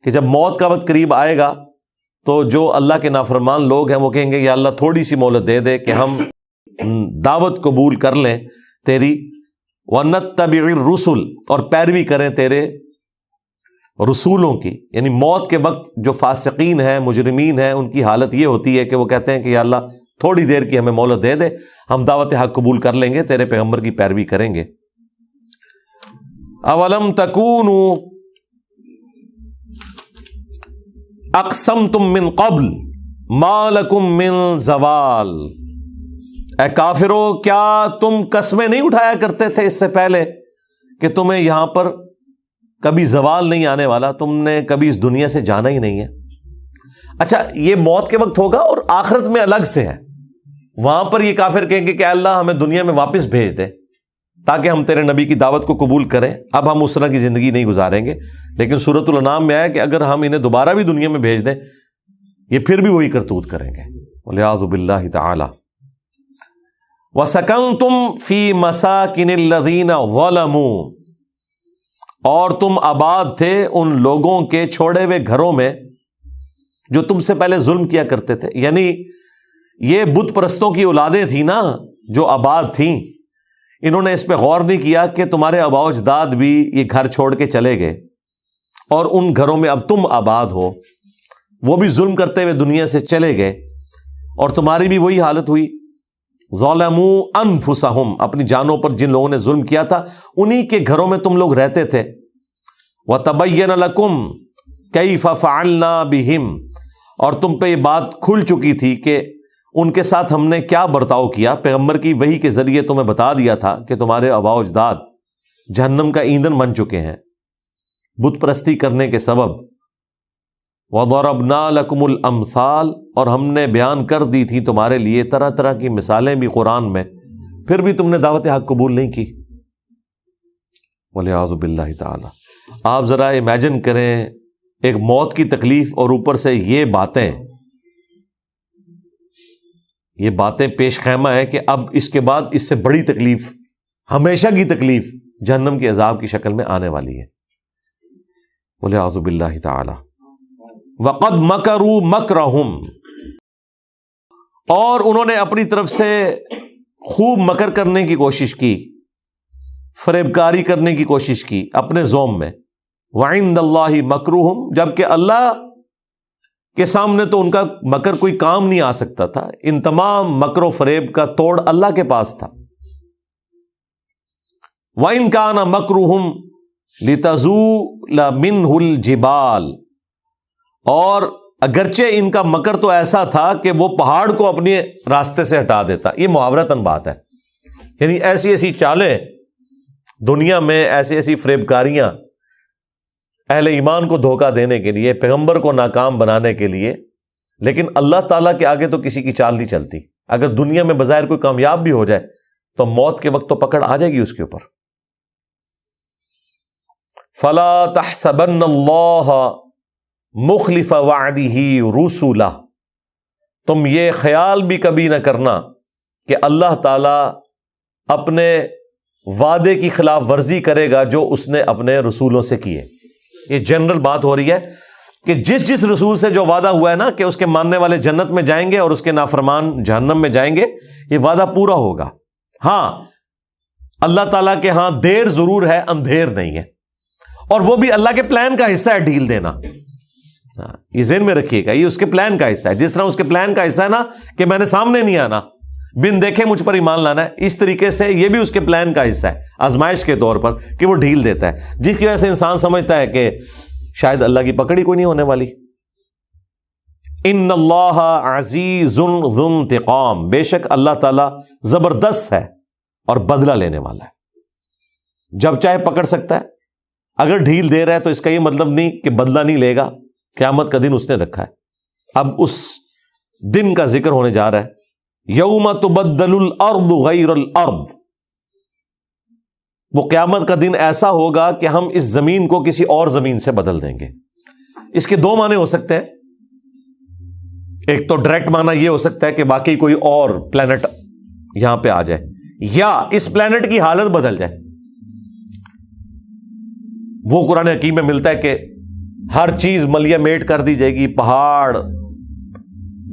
کہ جب موت کا وقت قریب آئے گا تو جو اللہ کے نافرمان لوگ ہیں وہ کہیں گے یا اللہ تھوڑی سی مہلت دے دے کہ ہم دعوت قبول کر لیں تیری، وَنَتَّبِعِ الرُّسُلَ، اور پیروی کریں تیرے رسولوں کی۔ یعنی موت کے وقت جو فاسقین ہیں، مجرمین ہیں، ان کی حالت یہ ہوتی ہے کہ وہ کہتے ہیں کہ یا اللہ تھوڑی دیر کی ہمیں مہلت دے دے، ہم دعوت حق قبول کر لیں گے، تیرے پیغمبر کی پیروی کریں گے۔ اولم تکونوا اقسمتم من قبل ما لکم من زوال، اے کافرو کیا تم قسمیں نہیں اٹھایا کرتے تھے اس سے پہلے کہ تمہیں یہاں پر کبھی زوال نہیں آنے والا، تم نے کبھی اس دنیا سے جانا ہی نہیں ہے۔ اچھا، یہ موت کے وقت ہوگا اور آخرت میں الگ سے ہے، وہاں پر یہ کافر کہیں گے کہ اللہ ہمیں دنیا میں واپس بھیج دے تاکہ ہم تیرے نبی کی دعوت کو قبول کریں، اب ہم اس طرح کی زندگی نہیں گزاریں گے۔ لیکن سورۃ الانعام میں آیا کہ اگر ہم انہیں دوبارہ بھی دنیا میں بھیج دیں یہ پھر بھی وہی کرتوت کریں گے، والعیاذ باللہ تعالی۔ وَسَكَنْتُمْ فِي مَسَاكِنِ الَّذِينَ ظَلَمُوا، اور تم آباد تھے ان لوگوں کے چھوڑے ہوئے گھروں میں جو تم سے پہلے ظلم کیا کرتے تھے۔ یعنی یہ بت پرستوں کی اولادیں تھیں نا جو آباد تھیں، انہوں نے اس پہ غور نہیں کیا کہ تمہارے آباء و اجداد بھی یہ گھر چھوڑ کے چلے گئے اور ان گھروں میں اب تم آباد ہو، وہ بھی ظلم کرتے ہوئے دنیا سے چلے گئے، اور تمہاری بھی وہی حالت ہوئی۔ ظلموا انفسہم، اپنی جانوں پر جن لوگوں نے ظلم کیا تھا انہی کے گھروں میں تم لوگ رہتے تھے۔ وَتَبَيَّنَ لَكُمْ كَيْفَ فَعَلْنَا بِهِمْ، اور تم پہ یہ بات کھل چکی تھی کہ ان کے ساتھ ہم نے کیا برتاؤ کیا۔ پیغمبر کی وحی کے ذریعے تمہیں بتا دیا تھا کہ تمہارے آباء و اجداد جہنم کا ایندھن بن چکے ہیں بت پرستی کرنے کے سبب۔ وَضَرَبْنَا لَكُمُ الْأَمْثَالَ، اور ہم نے بیان کر دی تھی تمہارے لیے طرح طرح کی مثالیں بھی قرآن میں، پھر بھی تم نے دعوت حق قبول نہیں کی۔ وَالْعِيَاذُ بِاللَّهِ تعالی۔ آپ ذرا امیجن کریں ایک موت کی تکلیف اور اوپر سے یہ باتیں پیش خیمہ ہے کہ اب اس کے بعد اس سے بڑی تکلیف، ہمیشہ کی تکلیف جہنم کے عذاب کی شکل میں آنے والی ہے۔ وَالْعِيَاذُ بِاللَّهِ تعالی۔ وَقَدْ مَكَرُوا مَكْرَهُمْ، اور انہوں نے اپنی طرف سے خوب مکر کرنے کی کوشش کی، فریبکاری کرنے کی کوشش کی اپنے زوم میں۔ وَعِندَ اللَّهِ مَكْرُهُمْ، جبکہ اللہ کے سامنے تو ان کا مکر کوئی کام نہیں آ سکتا تھا، ان تمام مکر و فریب کا توڑ اللہ کے پاس تھا۔ وَإِنْ كَانَ مَكْرُهُمْ لِتَزُولَ مِنْهُ الْجِبَالُ، اور اگرچہ ان کا مکر تو ایسا تھا کہ وہ پہاڑ کو اپنے راستے سے ہٹا دیتا۔ یہ محاورتاً بات ہے، یعنی ایسی ایسی چالیں دنیا میں، ایسی ایسی فریبکاریاں اہل ایمان کو دھوکہ دینے کے لیے، پیغمبر کو ناکام بنانے کے لیے، لیکن اللہ تعالیٰ کے آگے تو کسی کی چال نہیں چلتی۔ اگر دنیا میں بظاہر کوئی کامیاب بھی ہو جائے تو موت کے وقت تو پکڑ آ جائے گی اس کے اوپر۔ فَلَا تَحْسَبَنَّ اللَّهَ مخلف وعدہ رسولہ، تم یہ خیال بھی کبھی نہ کرنا کہ اللہ تعالیٰ اپنے وعدے کی خلاف ورزی کرے گا جو اس نے اپنے رسولوں سے کیے۔ یہ جنرل بات ہو رہی ہے کہ جس رسول سے جو وعدہ ہوا ہے نا کہ اس کے ماننے والے جنت میں جائیں گے اور اس کے نافرمان جہنم میں جائیں گے، یہ وعدہ پورا ہوگا۔ ہاں، اللہ تعالیٰ کے ہاں دیر ضرور ہے، اندھیر نہیں ہے، اور وہ بھی اللہ کے پلان کا حصہ ہے ڈھیل دینا۔ یہ ذہن میں رکھیے گا، یہ اس کے پلان کا حصہ ہے۔ جس طرح اس کے پلان کا حصہ ہے نا کہ میں نے سامنے نہیں آنا، بن دیکھے مجھ پر ایمان لانا ہے، اس طریقے سے یہ بھی اس کے پلان کا حصہ ہے آزمائش کے طور پر کہ وہ ڈھیل دیتا ہے، جس کی وجہ سے انسان سمجھتا ہے کہ شاید اللہ کی پکڑ ہی کوئی نہیں ہونے والی۔ ان اللہ عزیز ذو انتقام، بے شک اللہ تعالیٰ زبردست ہے اور بدلہ لینے والا ہے، جب چاہے پکڑ سکتا ہے۔ اگر ڈھیل دے رہا ہے تو اس کا یہ مطلب نہیں کہ بدلہ نہیں لے گا، قیامت کا دن اس نے رکھا ہے۔ اب اس دن کا ذکر ہونے جا رہا ہے، یوم تبدل الارض غیر الارض، وہ قیامت کا دن ایسا ہوگا کہ ہم اس زمین کو کسی اور زمین سے بدل دیں گے۔ اس کے دو معنی ہو سکتے ہیں، ایک تو ڈائریکٹ معنی یہ ہو سکتا ہے کہ واقعی کوئی اور پلانٹ یہاں پہ آ جائے، یا اس پلانٹ کی حالت بدل جائے۔ وہ قرآن حکیم میں ملتا ہے کہ ہر چیز ملیہ میٹ کر دی جائے گی، پہاڑ،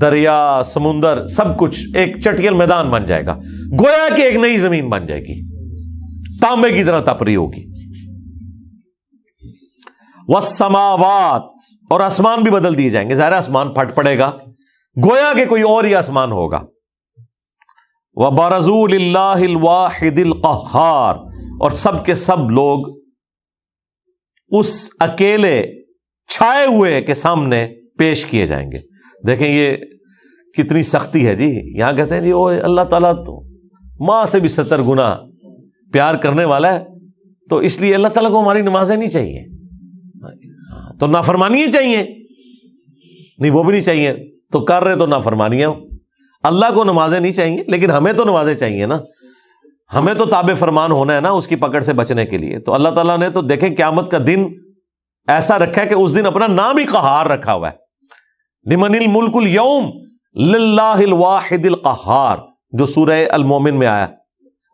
دریا، سمندر، سب کچھ ایک چٹیل میدان بن جائے گا، گویا کہ ایک نئی زمین بن جائے گی، تانبے کی طرح تپری ہوگی۔ والسماوات، اور آسمان بھی بدل دیے جائیں گے، ظاہر آسمان پھٹ پڑے گا، گویا کہ کوئی اور ہی آسمان ہوگا۔ وبرزوا للہ الواحد القہار، اور سب کے سب لوگ اس اکیلے چھائے ہوئے کے سامنے پیش کیے جائیں گے۔ دیکھیں یہ کتنی سختی ہے جی، یہاں کہتے ہیں جی وہ اللہ تعالیٰ تو ماں سے بھی 70 گنا پیار کرنے والا ہے، تو اس لیے اللہ تعالیٰ کو ہماری نمازیں نہیں چاہیے، تو نافرمانیاں چاہیے؟ نہیں، وہ بھی نہیں چاہیے، تو کر رہے تو نافرمانیاں ہو۔ اللہ کو نمازیں نہیں چاہیے لیکن ہمیں تو نمازیں چاہیے نا، ہمیں تو تابع فرمان ہونا ہے نا اس کی پکڑ سے بچنے کے لیے۔ تو اللہ تعالیٰ نے تو دیکھیں قیامت کا دن ایسا رکھا ہے کہ اس دن اپنا نام ہی قہار رکھا ہوا ہے، لمن الملک اليوم للہ الواحد القہار، جو سورہ المومن میں آیا،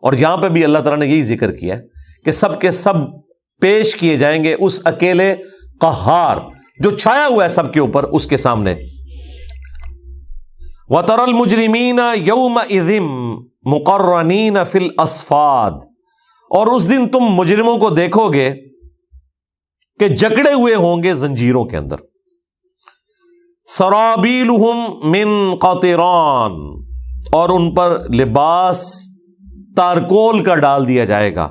اور یہاں پہ بھی اللہ تعالیٰ نے یہی ذکر کیا ہے کہ سب کے سب پیش کیے جائیں گے اس اکیلے قہار جو چھایا ہوا ہے سب کے اوپر، اس کے سامنے۔ وَتَرَى الْمُجْرِمِينَ يَوْمَئِذٍ مُقَرَّنِينَ فِي الْأَصْفَادِ، اور اس دن تم مجرموں کو دیکھو گے کہ جکڑے ہوئے ہوں گے زنجیروں کے اندر. سرابیلہم من قطران، اور ان پر لباس تارکول کا ڈال دیا جائے گا،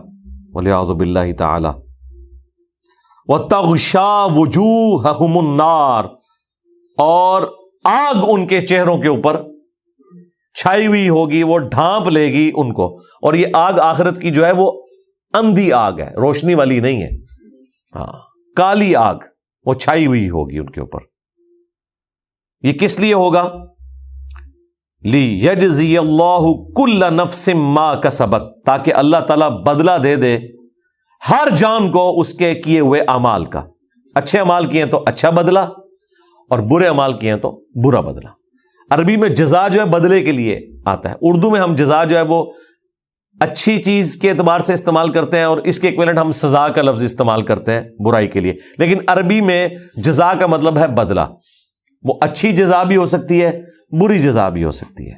والعیاذ باللہ تعالی. وَتَغْشَا وُجُوهَهُمُ النَّارُ، اور آگ ان کے چہروں کے اوپر چھائی ہوئی ہوگی، وہ ڈھانپ لے گی ان کو. اور یہ آگ آخرت کی جو ہے وہ اندھی آگ ہے، روشنی والی نہیں ہے، ہاں کالی آگ، وہ چھائی ہوئی ہوگی ان کے اوپر. یہ کس لیے ہوگا؟ لِيَجْزِيَ اللَّهُ كُلَّ نَفْسٍ مَا كَسَبَتْ، تاکہ اللہ تعالیٰ بدلہ دے دے ہر جان کو اس کے کیے ہوئے اعمال کا. اچھے اعمال کیے ہیں تو اچھا بدلہ، اور برے اعمال کیے ہیں تو برا بدلہ. عربی میں جزا جو ہے بدلے کے لیے آتا ہے. اردو میں ہم جزا جو ہے وہ اچھی چیز کے اعتبار سے استعمال کرتے ہیں، اور اس کے ایکویلنٹ ہم سزا کا لفظ استعمال کرتے ہیں برائی کے لیے. لیکن عربی میں جزا کا مطلب ہے بدلہ. وہ اچھی جزا بھی ہو سکتی ہے، بری جزا بھی ہو سکتی ہے.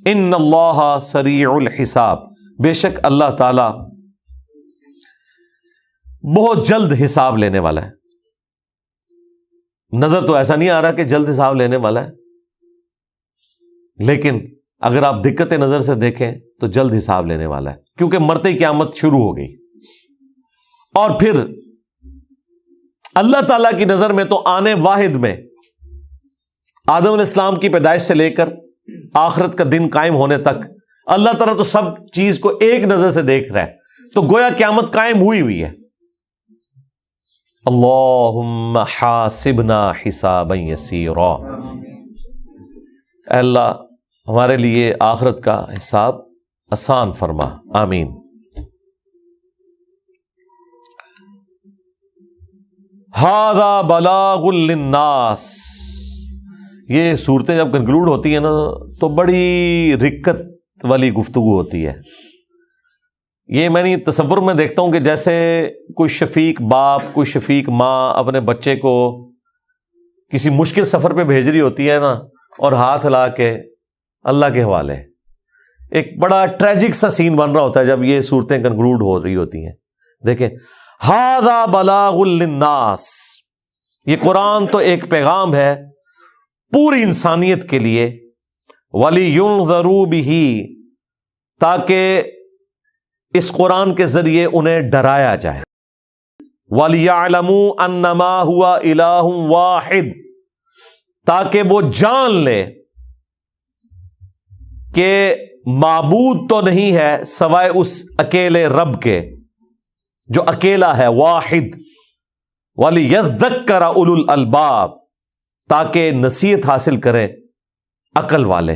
ان اللہ سریع الحساب، بے شک اللہ تعالی بہت جلد حساب لینے والا ہے. نظر تو ایسا نہیں آ رہا کہ جلد حساب لینے والا ہے، لیکن اگر آپ دقت نظر سے دیکھیں تو جلد حساب لینے والا ہے، کیونکہ مرتے ہی قیامت شروع ہو گئی. اور پھر اللہ تعالیٰ کی نظر میں تو آنے واحد میں آدم علیہ السلام کی پیدائش سے لے کر آخرت کا دن قائم ہونے تک اللہ تعالیٰ تو سب چیز کو ایک نظر سے دیکھ رہا ہے. تو گویا قیامت قائم ہوئی ہے. اللہم حاسبنا حسابا یسیرا، اے اللہ ہمارے لیے آخرت کا حساب آسان فرما، آمین. ھذا بلاغ للناس، یہ صورتیں جب کنکلوڈ ہوتی ہیں نا تو بڑی رکت والی گفتگو ہوتی ہے. یہ میں نہیں تصور میں دیکھتا ہوں کہ جیسے کوئی شفیق باپ، کوئی شفیق ماں اپنے بچے کو کسی مشکل سفر پہ بھیج رہی ہوتی ہے نا، اور ہاتھ ہلا کے اللہ کے حوالے. ایک بڑا ٹریجک سا سین بن رہا ہوتا ہے جب یہ صورتیں کنکلوڈ ہو رہی ہوتی ہیں. دیکھیں، ھذا بلاغ للناس، یہ قرآن تو ایک پیغام ہے پوری انسانیت کے لیے. وَلِيُنذَرُوا بِهِ، تاکہ اس قرآن کے ذریعے انہیں ڈرایا جائے. وَلِيَعْلَمُوا أَنَّمَا هُوَ إِلَٰهٌ وَاحِدٌ، تاکہ وہ جان لے کہ معبود تو نہیں ہے سوائے اس اکیلے رب کے جو اکیلا ہے، واحد. وَلِيَذَّكَّرَ أُولُو الْأَلْبَابِ، تاکہ نصیحت حاصل کریں عقل والے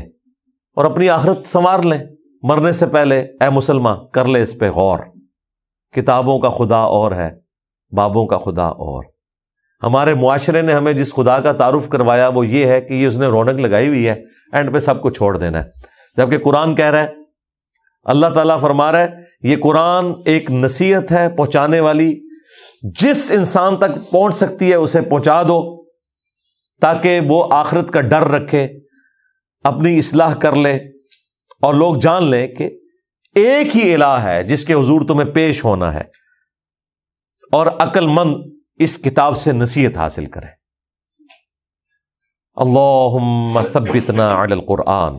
اور اپنی آخرت سنوار لیں. مرنے سے پہلے اے مسلمان کر لے اس پہ غور. کتابوں کا خدا اور ہے، بابوں کا خدا اور. ہمارے معاشرے نے ہمیں جس خدا کا تعارف کروایا وہ یہ ہے کہ یہ اس نے رونق لگائی ہوئی ہے، اینڈ پہ سب کو چھوڑ دینا ہے. جبکہ قرآن کہہ رہا ہے، اللہ تعالیٰ فرما رہا ہے یہ قرآن ایک نصیحت ہے پہنچانے والی، جس انسان تک پہنچ سکتی ہے اسے پہنچا دو، تاکہ وہ آخرت کا ڈر رکھے، اپنی اصلاح کر لے، اور لوگ جان لیں کہ ایک ہی الہ ہے جس کے حضور تمہیں پیش ہونا ہے، اور عقل مند اس کتاب سے نصیحت حاصل کریں. اللہم ثبتنا علی القرآن،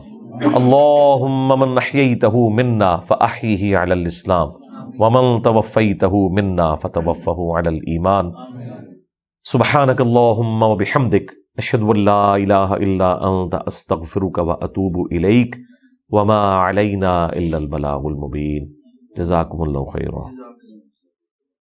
اللہم من احییتہ منا فاحیہ علی الاسلام، ومن توفیتہ منا فتوفہ علی الایمان. سبحانک اللہم وبحمدک، اشہد ان لا الہ الا انت، استغفرک واتوب الیک، وما علینا الا البلاغ المبین. جزاکم اللہ خیرا.